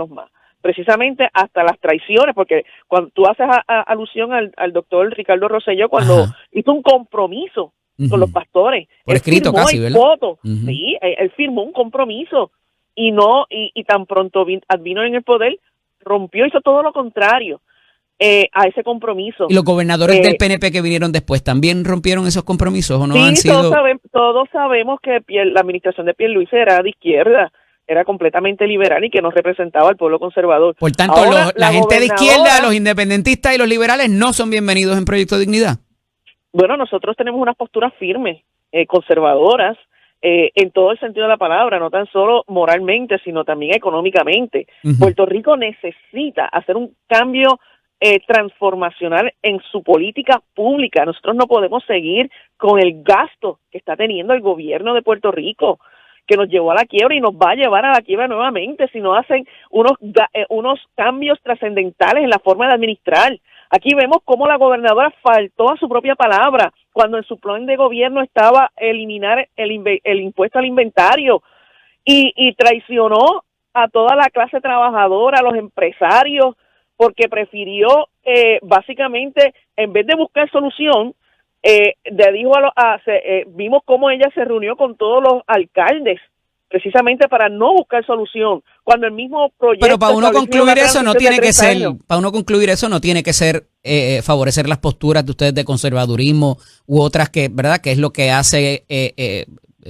más. Precisamente hasta las traiciones, porque cuando tú haces alusión al doctor Ricardo Rosselló, cuando hizo un compromiso con los pastores. Por escrito casi, ¿verdad? Foto. Sí, él firmó un compromiso y tan pronto vino en el poder, rompió, hizo todo lo contrario a ese compromiso. ¿Y los gobernadores del PNP que vinieron después también rompieron esos compromisos o no? Sí, todos sabemos que la administración de Pierluisi era de izquierda, era completamente liberal y que no representaba al pueblo conservador. Por tanto, la gente de izquierda, los independentistas y los liberales no son bienvenidos en Proyecto Dignidad. Bueno, nosotros tenemos unas posturas firmes, conservadoras, en todo el sentido de la palabra, no tan solo moralmente, sino también económicamente. Puerto Rico necesita hacer un cambio transformacional en su política pública. Nosotros no podemos seguir con el gasto que está teniendo el gobierno de Puerto Rico, que nos llevó a la quiebra y nos va a llevar a la quiebra nuevamente si no hacen unos cambios trascendentales en la forma de administrar. Aquí vemos cómo la gobernadora faltó a su propia palabra cuando en su plan de gobierno estaba eliminar el impuesto al inventario y traicionó a toda la clase trabajadora, a los empresarios, porque prefirió básicamente, en vez de buscar solución, vimos cómo ella se reunió con todos los alcaldes precisamente para no buscar solución, cuando el mismo proyecto... Pero para uno concluir eso no tiene que ser, favorecer las posturas de ustedes de conservadurismo u otras que, ¿verdad? Que es lo que hace,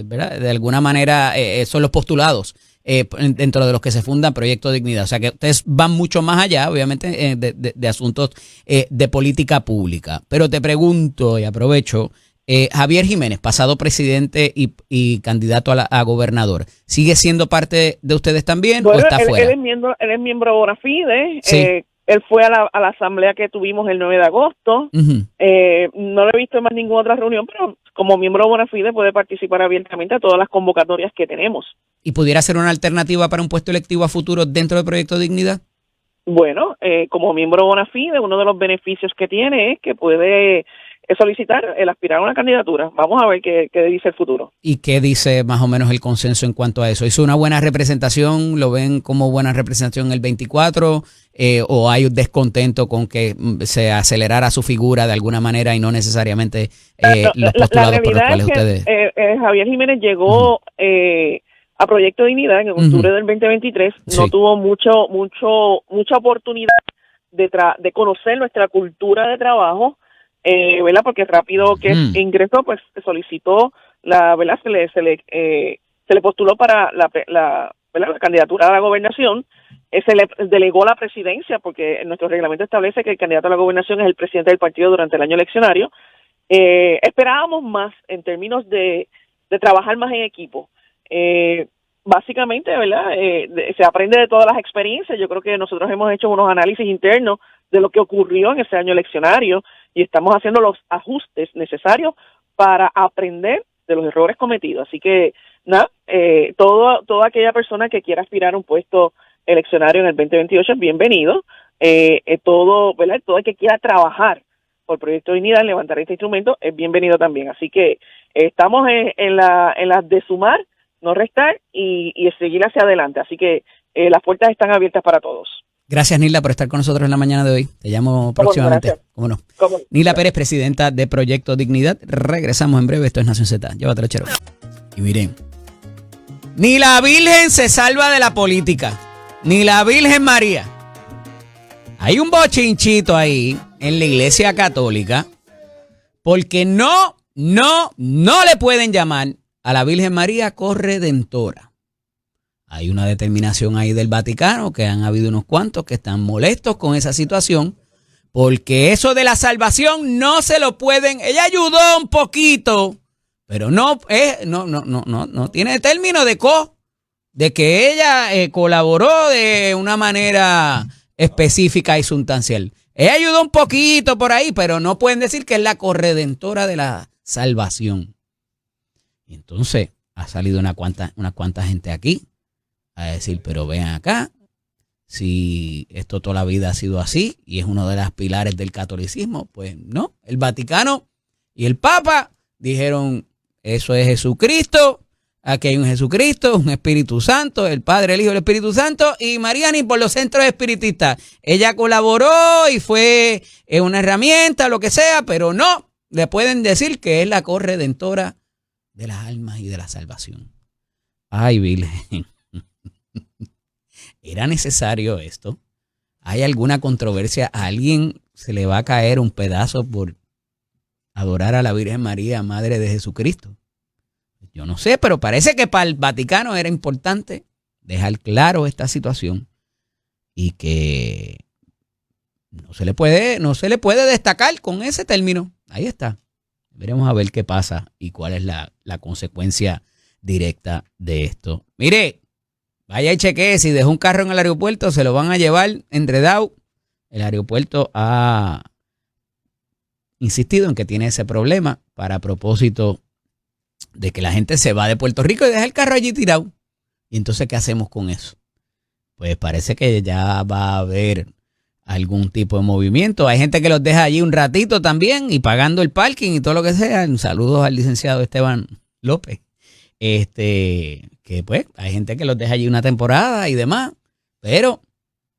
¿verdad? De alguna manera son los postulados dentro de los que se funda Proyecto Dignidad. O sea que ustedes van mucho más allá, obviamente, de asuntos de política pública. Pero te pregunto y aprovecho, Javier Jiménez, pasado presidente y candidato a gobernador, ¿sigue siendo parte de ustedes también o está fuera? Él es miembro bona fide. Sí. Él fue a la asamblea que tuvimos el 9 de agosto. No lo he visto en más ninguna otra reunión, pero como miembro bona fide puede participar abiertamente a todas las convocatorias que tenemos. ¿Y pudiera ser una alternativa para un puesto electivo a futuro dentro del Proyecto Dignidad? Bueno, como miembro bona fide, uno de los beneficios que tiene es que puede solicitar el aspirar a una candidatura. Vamos a ver qué dice el futuro. ¿Y qué dice más o menos el consenso en cuanto a eso? ¿Hizo una buena representación? ¿Lo ven como buena representación el 24? ¿O hay un descontento con que se acelerara su figura de alguna manera y no necesariamente los postulados por los cuales ustedes... Javier Jiménez llegó a Proyecto Dignidad en octubre del 2023. No tuvo mucha oportunidad de conocer nuestra cultura de trabajo, ¿verdad? Porque rápido que ingresó, pues solicitó, ¿verdad? Se le postuló para ¿verdad?, la candidatura a la gobernación, se le delegó la presidencia, porque nuestro reglamento establece que el candidato a la gobernación es el presidente del partido durante el año eleccionario. Esperábamos más en términos de trabajar más en equipo. Básicamente, ¿verdad?, se aprende de todas las experiencias. Yo creo que nosotros hemos hecho unos análisis internos de lo que ocurrió en ese año eleccionario y estamos haciendo los ajustes necesarios para aprender de los errores cometidos. Así que, nada, toda aquella persona que quiera aspirar a un puesto eleccionario en el 2028 es bienvenido. Todo el que quiera trabajar por Proyecto Dignidad, levantar este instrumento, es bienvenido también. Así que estamos en las de sumar, no restar y seguir hacia adelante. Así que las puertas están abiertas para todos. Gracias, Nilda, por estar con nosotros en la mañana de hoy. Te llamo próximamente. ¿Cómo no? Nilda Pérez, presidenta de Proyecto Dignidad. Regresamos en breve. Esto es Nación Z. Llévatelo, chero. Y miren, ni la Virgen se salva de la política. Ni la Virgen María. Hay un bochinchito ahí en la Iglesia Católica porque no le pueden llamar a la Virgen María corredentora. Hay una determinación ahí del Vaticano, que han habido unos cuantos que están molestos con esa situación, porque eso de la salvación no se lo pueden. Ella ayudó un poquito, pero no tiene término de que ella colaboró de una manera específica y sustancial. Ella ayudó un poquito por ahí, pero no pueden decir que es la corredentora de la salvación. Y entonces ha salido una cuanta gente aquí a decir, pero vean acá, si esto toda la vida ha sido así y es uno de los pilares del catolicismo, pues no. El Vaticano y el Papa dijeron, eso es Jesucristo, aquí hay un Jesucristo, un Espíritu Santo, el Padre, el Hijo y el Espíritu Santo, y María ni por los centros espiritistas. Ella colaboró y fue una herramienta, lo que sea, pero no le pueden decir que es la corredentora de las almas y de la salvación. Ay, Virgen. ¿Era necesario esto? ¿Hay alguna controversia? ¿A alguien se le va a caer un pedazo por adorar a la Virgen María, Madre de Jesucristo? Yo no sé, pero parece que para el Vaticano era importante dejar claro esta situación y que no se le puede destacar con ese término. Ahí está. Veremos a ver qué pasa y cuál es la consecuencia directa de esto. Mire, vaya y chequee, si dejó un carro en el aeropuerto, se lo van a llevar enredado. El aeropuerto ha insistido en que tiene ese problema para propósito de que la gente se va de Puerto Rico y deja el carro allí tirado. Y entonces, ¿qué hacemos con eso? Pues parece que ya va a haber algún tipo de movimiento. Hay gente que los deja allí un ratito también y pagando el parking y todo lo que sea. Saludos al licenciado Esteban López. Que pues hay gente que los deja allí una temporada y demás, pero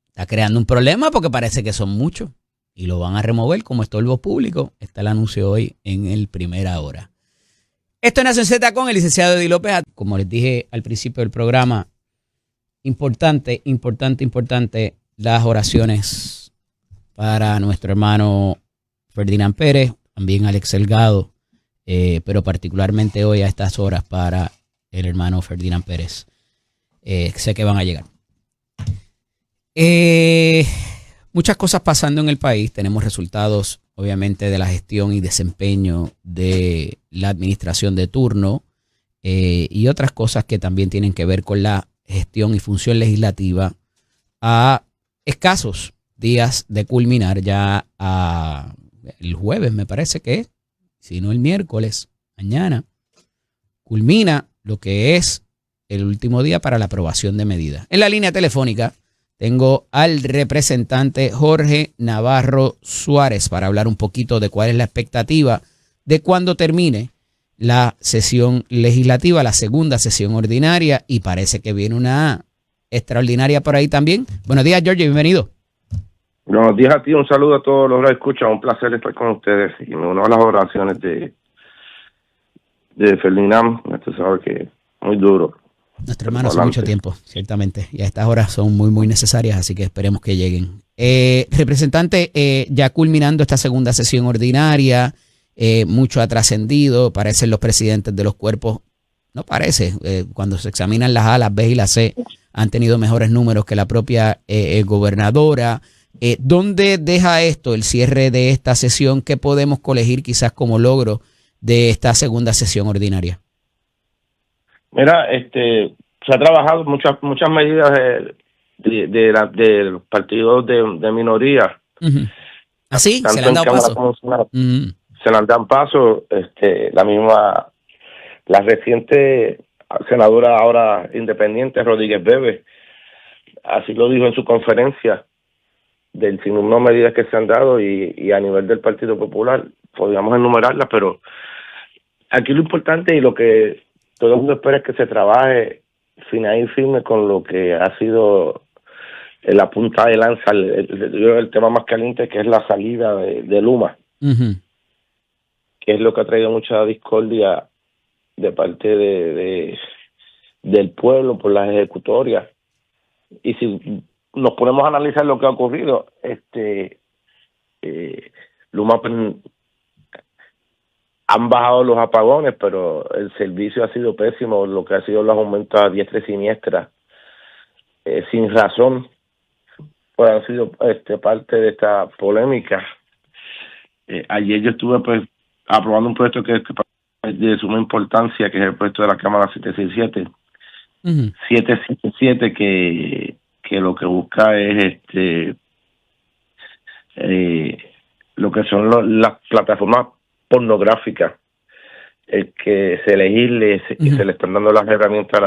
está creando un problema porque parece que son muchos y lo van a remover como estorbo público. Está el anuncio hoy en el Primera Hora. Esto es Nación Z con el licenciado Eddie López. Como les dije al principio del programa, importante las oraciones para nuestro hermano Ferdinand Pérez, también Alex Delgado, pero particularmente hoy a estas horas para el hermano Ferdinand Pérez. Sé que van a llegar. Muchas cosas pasando en el país. Tenemos resultados, obviamente, de la gestión y desempeño de la administración de turno y otras cosas que también tienen que ver con la gestión y función legislativa a escasos días de culminar ya el jueves, me parece que es, si no el miércoles, mañana, culmina lo que es el último día para la aprobación de medidas. En la línea telefónica tengo al representante Jorge Navarro Suárez para hablar un poquito de cuál es la expectativa de cuando termine la sesión legislativa, la segunda sesión ordinaria, y parece que viene una extraordinaria por ahí también. Buenos días, Jorge, bienvenido. Buenos días a ti, un saludo a todos los que escuchan, un placer estar con ustedes y me uno a las oraciones de Ferdinand. Tú sabes que muy duro. Nuestro hermano hace mucho tiempo, ciertamente, y a estas horas son muy, muy necesarias, así que esperemos que lleguen. Representante, ya culminando esta segunda sesión ordinaria, mucho ha trascendido, parecen los presidentes de los cuerpos, no parece, cuando se examinan las A, las B y las C, han tenido mejores números que la propia gobernadora. ¿Dónde deja esto el cierre de esta sesión? ¿Qué podemos colegir quizás como logro de esta segunda sesión ordinaria? Mira, se ha trabajado muchas medidas de los partidos de minoría. Uh-huh. ¿Así? ¿Se le han dado paso? Se le han dado paso. La reciente senadora ahora independiente, Rodríguez Bebe, así lo dijo en su conferencia, del sinnúmero de medidas que se han dado y a nivel del Partido Popular, podríamos enumerarlas, pero aquí lo importante y lo que todo el mundo espera es que se trabaje final y firme con lo que ha sido la punta de lanza, el tema más caliente, que es la salida de Luma, uh-huh, que es lo que ha traído mucha discordia de parte del pueblo por las ejecutorias. Y si nos ponemos a analizar lo que ha ocurrido, Luma han bajado los apagones, pero el servicio ha sido pésimo, lo que ha sido los aumentos a diestra y siniestra, sin razón, pues han sido parte de esta polémica. Ayer yo estuve aprobando un proyecto que es de suma importancia, que es el proyecto de la Cámara 767, uh-huh, 777, que lo que busca es lo que son las plataformas pornográficas, que se legisle y se le están dando las herramientas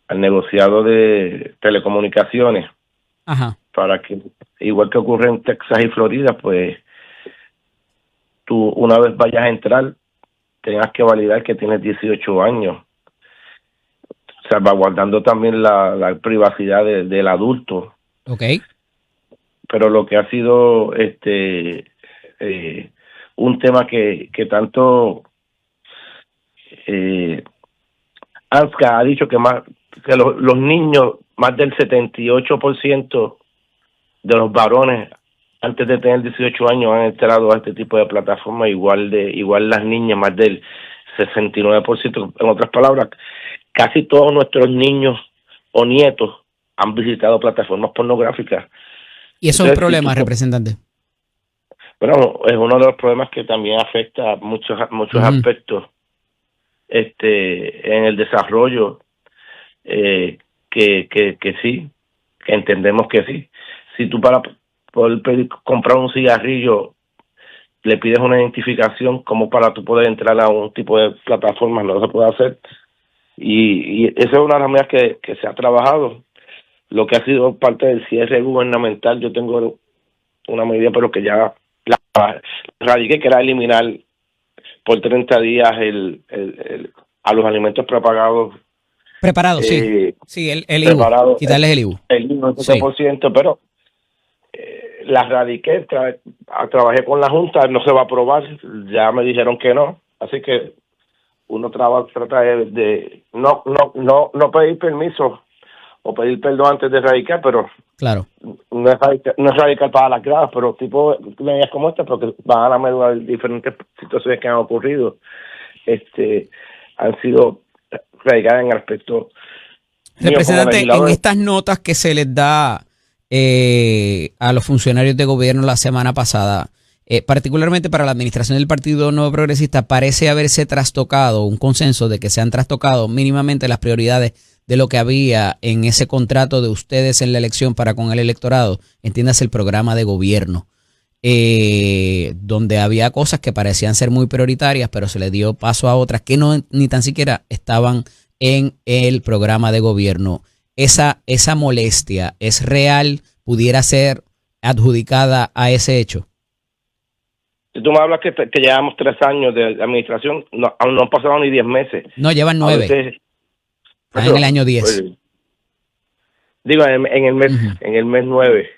al negociado de telecomunicaciones, ajá, para que, igual que ocurre en Texas y Florida, pues tú una vez vayas a entrar tengas que validar que tienes 18 años, salvaguardando también la privacidad del adulto. Okay. Pero lo que ha sido un tema que tanto ANSCA ha dicho que los niños, más del 78% de los varones antes de tener 18 años han entrado a este tipo de plataformas, igual las niñas, más del 69%. En otras palabras, casi todos nuestros niños o nietos han visitado plataformas pornográficas. ¿Y eso es un problema, representante? Bueno, es uno de los problemas que también afecta a muchos aspectos en el desarrollo, que sí, que entendemos que sí. Si tú para poder comprar un cigarrillo le pides una identificación, como para tú poder entrar a un tipo de plataforma, no se puede hacer. Y esa es una de las medidas que se ha trabajado. Lo que ha sido parte del cierre gubernamental, yo tengo una medida, pero que ya la radiqué, que era eliminar por 30 días a los alimentos preparados. Preparados, sí. Sí, el IVU. Quitarles el IVU. El IVU, 100%, sí. Pero la radiqué, trabajé con la Junta, no se va a aprobar, ya me dijeron que no. Así que uno trata de no pedir permiso o pedir perdón antes de radicar, pero claro, no es radical para las gradas, pero tipo medidas como esta, porque van a la medida de diferentes situaciones que han ocurrido, han sido radicadas en aspecto. Representante, en estas notas que se les da a los funcionarios de gobierno la semana pasada, particularmente para la administración del Partido Nuevo Progresista, parece haberse trastocado un consenso de que se han trastocado mínimamente las prioridades de lo que había en ese contrato de ustedes en la elección para con el electorado, entiéndase el programa de gobierno, donde había cosas que parecían ser muy prioritarias, pero se le dio paso a otras que no ni tan siquiera estaban en el programa de gobierno. Esa molestia es real, pudiera ser adjudicada a ese hecho. Si tú me hablas que llevamos 3 años de administración, no han pasado ni 10 meses. No, llevan 9. Están en el año 10. Pues, digo, en el mes, uh-huh, en el mes 9.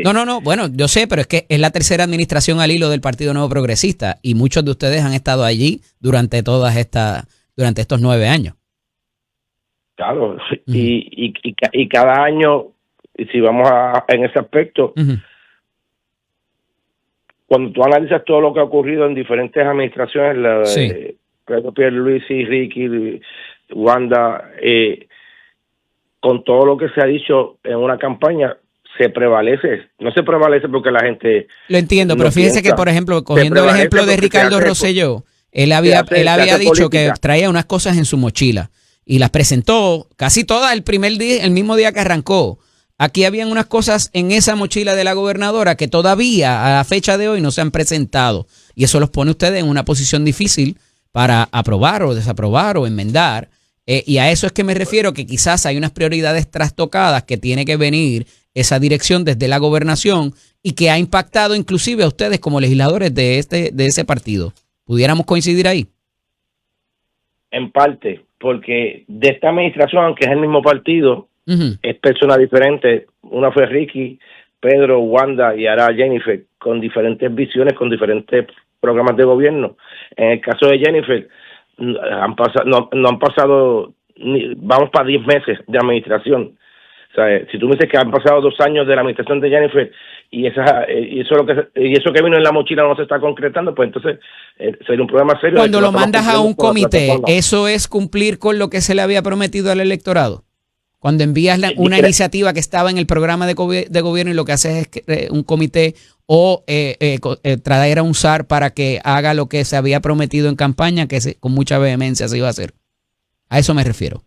No, bueno, yo sé, pero es que es la tercera administración al hilo del Partido Nuevo Progresista y muchos de ustedes han estado allí durante estos 9 años. Claro, uh-huh, y cada año, si vamos en ese aspecto, uh-huh, cuando tú analizas todo lo que ha ocurrido en diferentes administraciones, sí, Pedro Pierluisi, Ricky, Wanda, con todo lo que se ha dicho en una campaña, no se prevalece porque la gente... Lo entiendo, pero fíjese que, por ejemplo, cogiendo el ejemplo de Ricardo Rosselló, él había dicho que traía unas cosas en su mochila y las presentó casi todas el mismo día que arrancó. Aquí habían unas cosas en esa mochila de la gobernadora que todavía a la fecha de hoy no se han presentado. Y eso los pone ustedes en una posición difícil para aprobar o desaprobar o enmendar. Y a eso es que me refiero, que quizás hay unas prioridades trastocadas que tiene que venir esa dirección desde la gobernación y que ha impactado inclusive a ustedes como legisladores de ese partido. ¿Pudiéramos coincidir ahí? En parte, porque de esta administración, aunque es el mismo partido, es persona diferente. Una fue Ricky, Pedro, Wanda y ahora Jennifer, con diferentes visiones, con diferentes programas de gobierno. En el caso de Jennifer, no han pasado, vamos para 10 meses de administración. O sea, si tú me dices que han pasado 2 años de la administración de Jennifer y eso que vino en la mochila no se está concretando, pues entonces sería un problema serio. Cuando lo mandas a un comité, ¿eso es cumplir con lo que se le había prometido al electorado? Cuando envías una iniciativa que estaba en el programa de gobierno y lo que haces es un comité o traer a un SAR para que haga lo que se había prometido en campaña, que con mucha vehemencia se iba a hacer. A eso me refiero.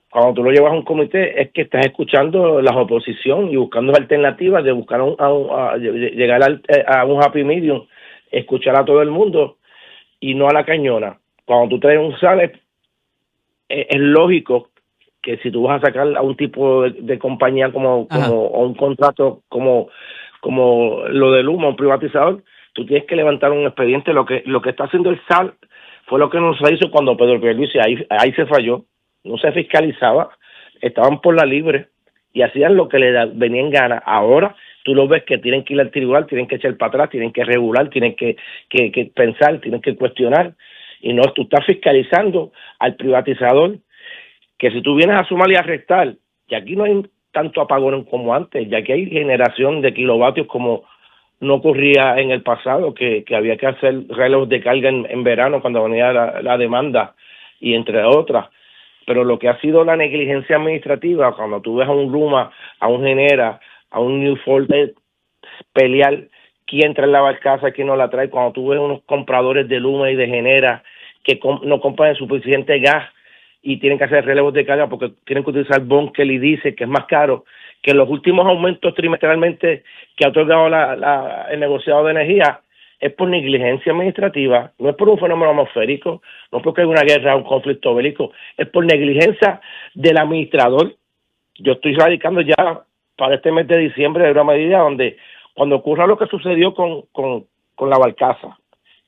Cuando tú lo llevas a un comité es que estás escuchando la oposición y buscando alternativas de buscar llegar a un happy medium, escuchar a todo el mundo y no a la cañona. Cuando tú traes un SAR es lógico que si tú vas a sacar a un tipo de compañía como o un contrato como lo de Luma, un privatizador, tú tienes que levantar un expediente. Lo que está haciendo el SAR fue lo que nos hizo cuando Pedro Pierluisi ahí se falló, no se fiscalizaba, estaban por la libre y hacían lo que le venía en gana. Ahora tú lo ves que tienen que ir al tribunal, tienen que echar para atrás, tienen que regular, tienen que pensar, tienen que cuestionar, y no, tú estás fiscalizando al privatizador, que si tú vienes a sumar y a restar, y aquí no hay tanto apagón como antes, ya que hay generación de kilovatios como no ocurría en el pasado, que había que hacer reloj de carga en verano cuando venía la demanda, y entre otras. Pero lo que ha sido la negligencia administrativa, cuando tú ves a un Luma, a un Genera, a un New Forte pelear quién trae la barcaza, quién no la trae, cuando tú ves unos compradores de Luma y de Genera que no compran el suficiente gas y tienen que hacer relevos de carga porque tienen que utilizar Bunker y dice que es más caro, que los últimos aumentos trimestralmente que ha otorgado el negociado de energía es por negligencia administrativa, no es por un fenómeno atmosférico, no es porque hay una guerra, un conflicto bélico, es por negligencia del administrador. Yo estoy radicando ya para este mes de diciembre de una medida donde cuando ocurra lo que sucedió con la barcaza,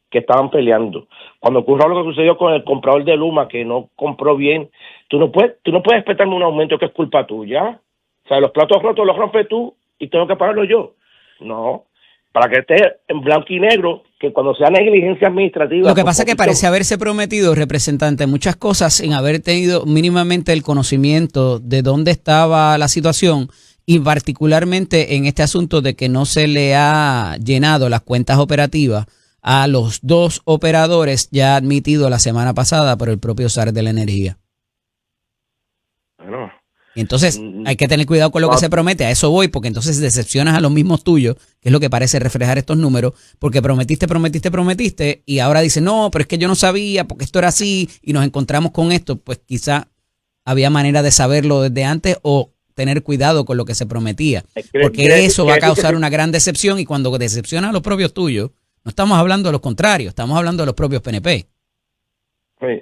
que estaban peleando, cuando ocurra lo que sucedió con el comprador de Luma, que no compró bien, tú no puedes esperarme un aumento que es culpa tuya. O sea, los platos rotos los rompes tú y tengo que pagarlo yo. No, para que esté en blanco y negro, que cuando sea negligencia administrativa... Lo que pasa es que parece haberse prometido, representante, muchas cosas sin haber tenido mínimamente el conocimiento de dónde estaba la situación, y particularmente en este asunto de que no se le ha llenado las cuentas operativas a los 2 operadores ya admitidos la semana pasada por el propio SAR de la Energía. Bueno, y entonces hay que tener cuidado con lo que se promete. A eso voy, porque entonces decepcionas a los mismos tuyos, que es lo que parece reflejar estos números, porque prometiste y ahora dicen, no, pero es que yo no sabía porque esto era así y nos encontramos con esto. Pues quizá había manera de saberlo desde antes o tener cuidado con lo que se prometía, porque eso va a causar una gran decepción, y cuando decepciona a los propios tuyos, no estamos hablando de los contrarios, estamos hablando de los propios PNP. Sí.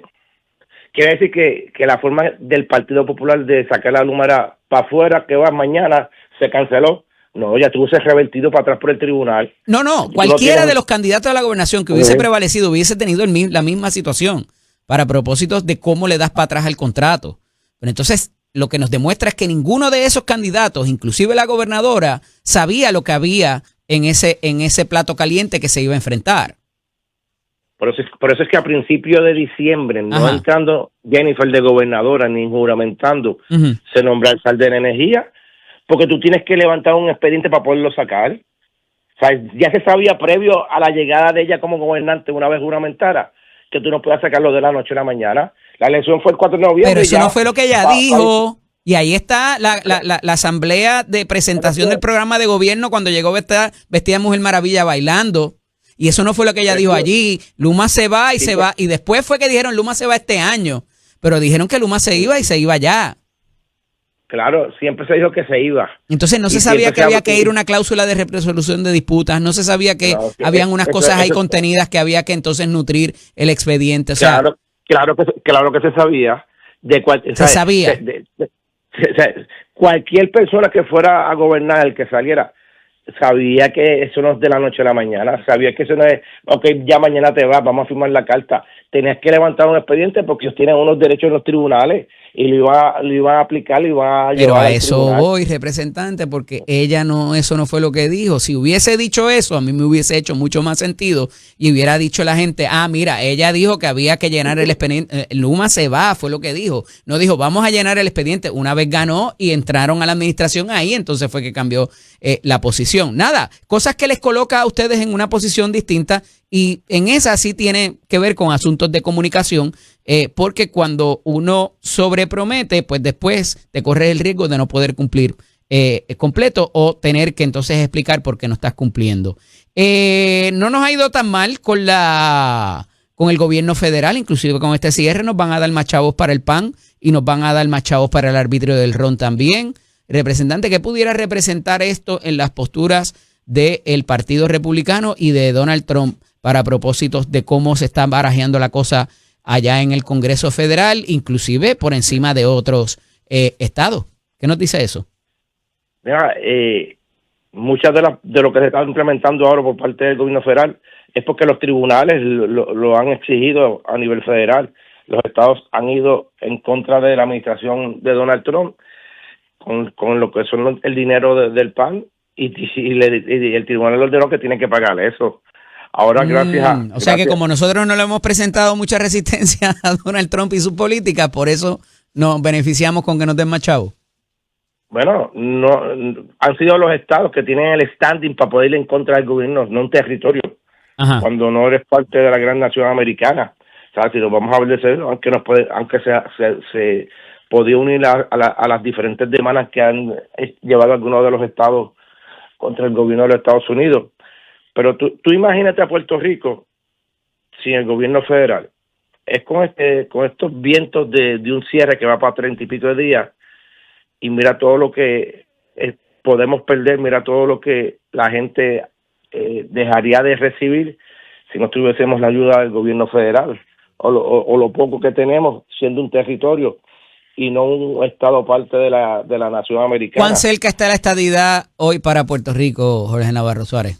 Quiere decir que la forma del Partido Popular de sacar la Luma para afuera, que va mañana, se canceló. No, ya tuvo ese revertido para atrás por el tribunal. No, cualquiera de los candidatos a la gobernación que hubiese prevalecido hubiese tenido la misma situación para propósitos de cómo le das para atrás el contrato. Pero entonces lo que nos demuestra es que ninguno de esos candidatos, inclusive la gobernadora, sabía lo que había en ese plato caliente que se iba a enfrentar. Por eso es que a principios de diciembre, no entrando Jennifer de gobernadora ni juramentando, se nombra el SAR de la Energía, porque tú tienes que levantar un expediente para poderlo sacar. O sea, ya se sabía previo a la llegada de ella como gobernante, una vez juramentara, que tú no puedas sacarlo de la noche a la mañana. La elección fue el 4 de noviembre. Pero eso no fue lo que ella dijo. Y ahí está la asamblea de presentación del programa de gobierno cuando llegó vestida de Mujer Maravilla bailando. Y eso no fue lo que ella dijo allí. Luma se va y se va. Y después fue que dijeron Luma se va este año. Pero dijeron que Luma se iba y se iba ya. Claro, siempre se dijo que se iba. Entonces no se sabía que había que ir una cláusula de resolución de disputas. No se sabía que habían unas cosas ahí contenidas que había que entonces nutrir el expediente. O sea, claro que se sabía. Se sabía. Cualquier persona que fuera a gobernar, el que saliera, sabía que eso no es de la noche a la mañana, sabía que eso no es, ok, ya mañana te vas, vamos a firmar la carta. Tenías que levantar un expediente porque ellos tienen unos derechos en los tribunales y lo iban a aplicar, lo iban a llevar. Pero a eso voy, representante, porque ella no, eso no fue lo que dijo. Si hubiese dicho eso, a mí me hubiese hecho mucho más sentido y hubiera dicho la gente, mira, ella dijo que había que llenar el expediente, Luma se va, fue lo que dijo. No dijo, vamos a llenar el expediente. Una vez ganó y entraron a la administración ahí, entonces fue que cambió la posición. Nada, cosas que les coloca a ustedes en una posición distinta y en esa sí tiene que ver con asuntos de comunicación, porque cuando uno sobrepromete, pues después te corres el riesgo de no poder cumplir completo o tener que entonces explicar por qué no estás cumpliendo. No nos ha ido tan mal con el gobierno federal, inclusive con este cierre nos van a dar más chavos para el PAN y nos van a dar más chavos para el arbitrio del RON también. Representante, ¿qué pudiera representar esto en las posturas del Partido Republicano y de Donald Trump para propósitos de cómo se está barajeando la cosa allá en el Congreso Federal, inclusive por encima de otros estados? ¿Qué nos dice eso? Mira, muchas de lo que se está implementando ahora por parte del gobierno federal es porque los tribunales lo han exigido a nivel federal. Los estados han ido en contra de la administración de Donald Trump con lo que son el dinero del PAN y el tribunal le ordenó que tienen que pagar eso. Ahora O sea que como nosotros no le hemos presentado mucha resistencia a Donald Trump y su política, por eso nos beneficiamos con que nos den más chavos. Bueno, no han sido los estados que tienen el standing para poder ir en contra del gobierno, no un territorio. Ajá. Cuando no eres parte de la gran nación americana. O sea, si nos vamos a ver de eso, aunque se podía unir a las diferentes demandas que han llevado algunos de los estados contra el gobierno de los Estados Unidos. Pero tú imagínate a Puerto Rico sin el gobierno federal. Es con estos vientos de un cierre que va para 30 y pico de días y mira todo lo que podemos perder, mira todo lo que la gente dejaría de recibir si no tuviésemos la ayuda del gobierno federal o lo poco que tenemos siendo un territorio y no un estado parte de la nación americana. ¿Cuán cerca está la estadidad hoy para Puerto Rico, Jorge Navarro Suárez?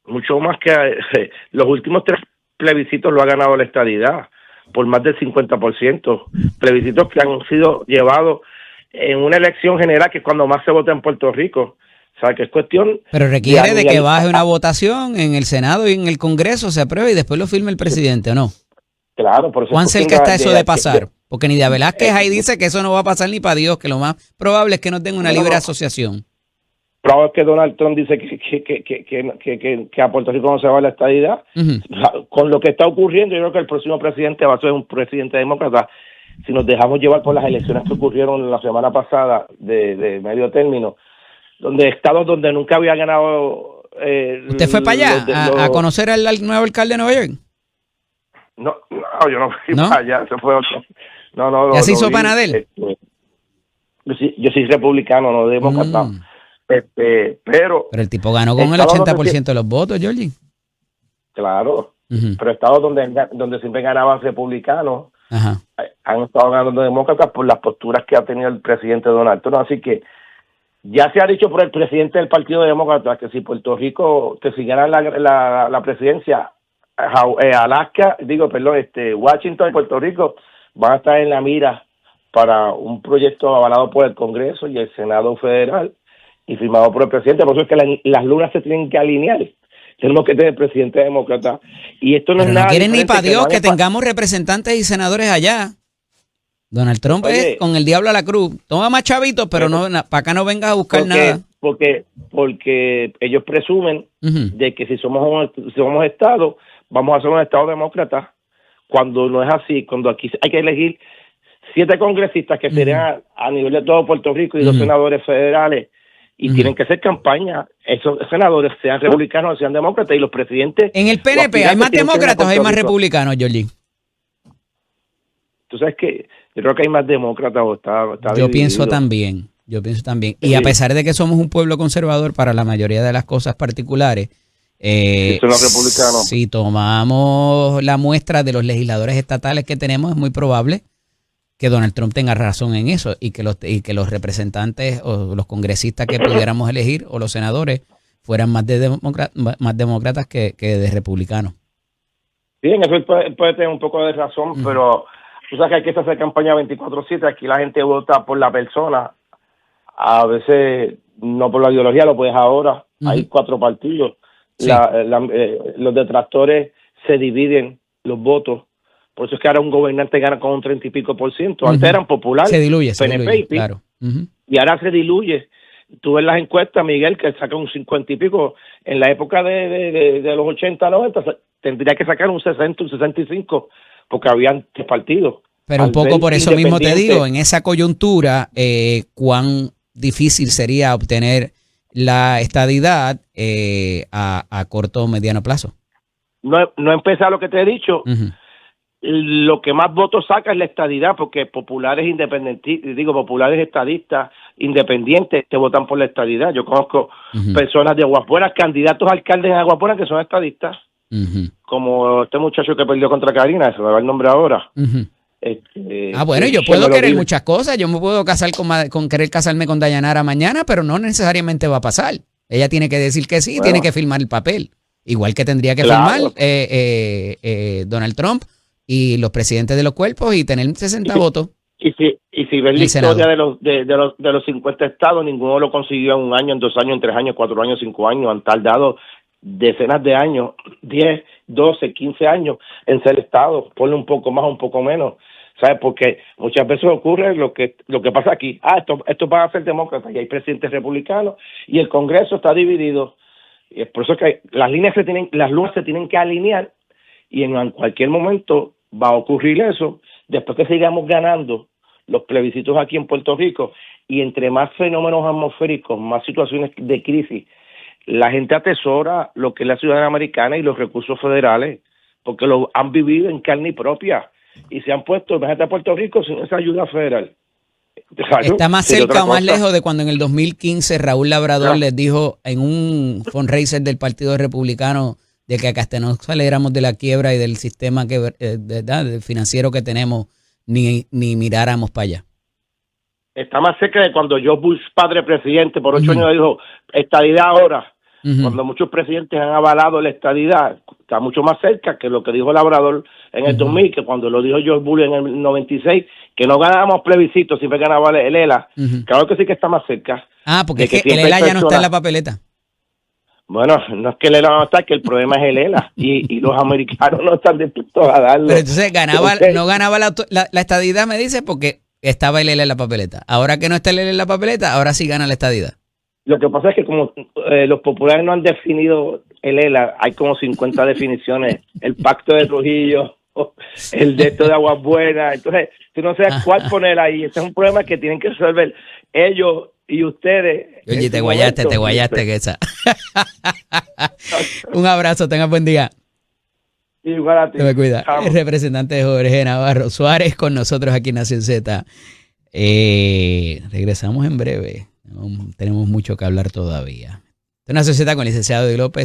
Mucho más que los últimos 3 plebiscitos lo ha ganado la estadidad por más del 50%. Plebiscitos que han sido llevados en una elección general que es cuando más se vota en Puerto Rico. O sea, que es cuestión... Pero requiere de que baje una votación en el Senado y en el Congreso, se apruebe y después lo firme el presidente, ¿o no? Claro, por eso... ¿Cuán cerca está eso de pasar? Porque Nidia Velázquez ahí dice que eso no va a pasar ni para Dios, que lo más probable es que nos den una libre asociación. Pero es que Donald Trump dice que a Puerto Rico no se va a la estadidad. Uh-huh. Con lo que está ocurriendo, yo creo que el próximo presidente va a ser un presidente demócrata. Si nos dejamos llevar por las elecciones que ocurrieron la semana pasada de medio término, donde estados donde nunca había ganado... ¿Usted fue para allá a conocer al nuevo alcalde de Nueva York? No, yo no fui para allá. Eso fue otro. No. ¿Ya se hizo Panadel? Yo soy republicano, no demócrata. Pero el tipo ganó con el 80% de los votos, Georgie. Claro, pero estados donde siempre ganaban republicanos, ajá, han estado ganando demócratas por las posturas que ha tenido el presidente Donald Trump. Así que ya se ha dicho por el presidente del Partido Demócrata que si Puerto Rico, que si ganan la presidencia, Washington y Puerto Rico van a estar en la mira para un proyecto avalado por el Congreso y el Senado Federal y firmado por el presidente. Por eso es que las lunas se tienen que alinear. Tenemos que tener presidente demócrata. Y esto no es nada. No quieren ni para Dios que tengamos representantes y senadores allá. Donald Trump es con el diablo a la cruz. Toma más chavitos, pero no para acá no vengas a buscar nada. Porque ellos presumen de que si somos Estado, vamos a ser un Estado demócrata, cuando no es así, cuando aquí hay que elegir 7 congresistas que serían a nivel de todo Puerto Rico y 2 senadores federales, y tienen que hacer campaña, esos senadores sean republicanos o sean demócratas, y los presidentes... En el PNP hay más demócratas o hay más republicanos, Georgie. Tú sabes que yo creo que hay más demócratas o está Yo dividido. pienso también. Y a pesar de que somos un pueblo conservador para la mayoría de las cosas particulares, son los republicanos. si tomamos la muestra de los legisladores estatales que tenemos, es muy probable que Donald Trump tenga razón en eso y que los representantes o los congresistas que pudiéramos elegir o los senadores fueran más demócratas que de republicanos. Sí, en eso él puede tener un poco de razón, pero tú sabes que hay que hacer campaña 24/7. Aquí la gente vota por la persona, a veces no por la ideología, lo puedes ahora. Hay 4 partidos. Sí. Los detractores se dividen los votos. Por eso es que ahora un gobernante gana con un 30 y pico %. Antes eran populares. Se diluye, PNP, claro. Y ahora se diluye. Tú ves las encuestas, Miguel, que saca un 50 y pico. En la época de los 80, 90, tendría que sacar un 60, un 65, porque habían 3 partidos. Pero un poco por eso mismo te digo, en esa coyuntura, cuán difícil sería obtener la estadidad a corto o mediano plazo. No empezar lo que te he dicho. Lo que más votos saca es la estadidad, porque populares populares estadistas independientes te votan por la estadidad. Yo conozco personas de Aguapuera, candidatos a alcaldes en Aguapuera que son estadistas, como este muchacho que perdió contra Karina, se me va el nombre ahora. Bueno, yo puedo querer muchas cosas. Yo me puedo casar con querer casarme con Dayanara mañana, pero no necesariamente va a pasar. Ella tiene que decir que sí, tiene que firmar el papel. Igual que tendría que firmar Donald Trump y los presidentes de los cuerpos y tener 60 votos. Y si ves la historia de los 50 estados, ninguno lo consiguió en 1 año, en 2 años, en 3 años, 4 años, 5 años. Han tardado decenas de años, 10, 12, 15 años en ser estado. Ponle un poco más, un poco menos. ¿Sabes? Porque muchas veces ocurre lo que pasa aquí. Esto va a ser demócrata y hay presidentes republicanos y el Congreso está dividido. Y es por eso que las lunas se tienen que alinear y en cualquier momento va a ocurrir eso. Después que sigamos ganando los plebiscitos aquí en Puerto Rico y entre más fenómenos atmosféricos, más situaciones de crisis, la gente atesora lo que es la ciudadanía americana y los recursos federales, porque lo han vivido en carne propia y se han puesto, imagínate, a Puerto Rico sin esa ayuda federal. Claro, está más cerca o más lejos de cuando en el 2015 Raúl Labrador les dijo en un fundraiser del Partido Republicano de que hasta no saliéramos de la quiebra y del sistema financiero que tenemos, ni miráramos para allá. Está más cerca de cuando George Bush, padre presidente, por 8 años dijo, estadidad ahora. Cuando muchos presidentes han avalado la estadidad, está mucho más cerca que lo que dijo Labrador en el 2000, que cuando lo dijo George Bush en el 96, que no ganábamos plebiscitos, siempre ganaba el ELA. Claro que sí que está más cerca. Porque es que el ELA ya no está en la papeleta. Bueno, no es que el ELA no está, que el problema es el ELA y los americanos no están dispuestos a darlo. Pero entonces no ganaba la estadidad, me dice, porque estaba el ELA en la papeleta. Ahora que no está el ELA en la papeleta, ahora sí gana la estadidad. Lo que pasa es que como los populares no han definido el ELA, hay como 50 definiciones. El pacto de Trujillo, el de esto de Aguas Buenas. Entonces, tú no sabes cuál poner ahí. Ese es un problema que tienen que resolver ellos y ustedes. Oye, te guayaste que esa. Un abrazo, tenga buen día. Igual a ti. Se me cuida. El representante Jorge Navarro Suárez con nosotros aquí en Nación Z. Regresamos en breve. Tenemos mucho que hablar todavía. Esta es Nación Z con el licenciado Eddie López.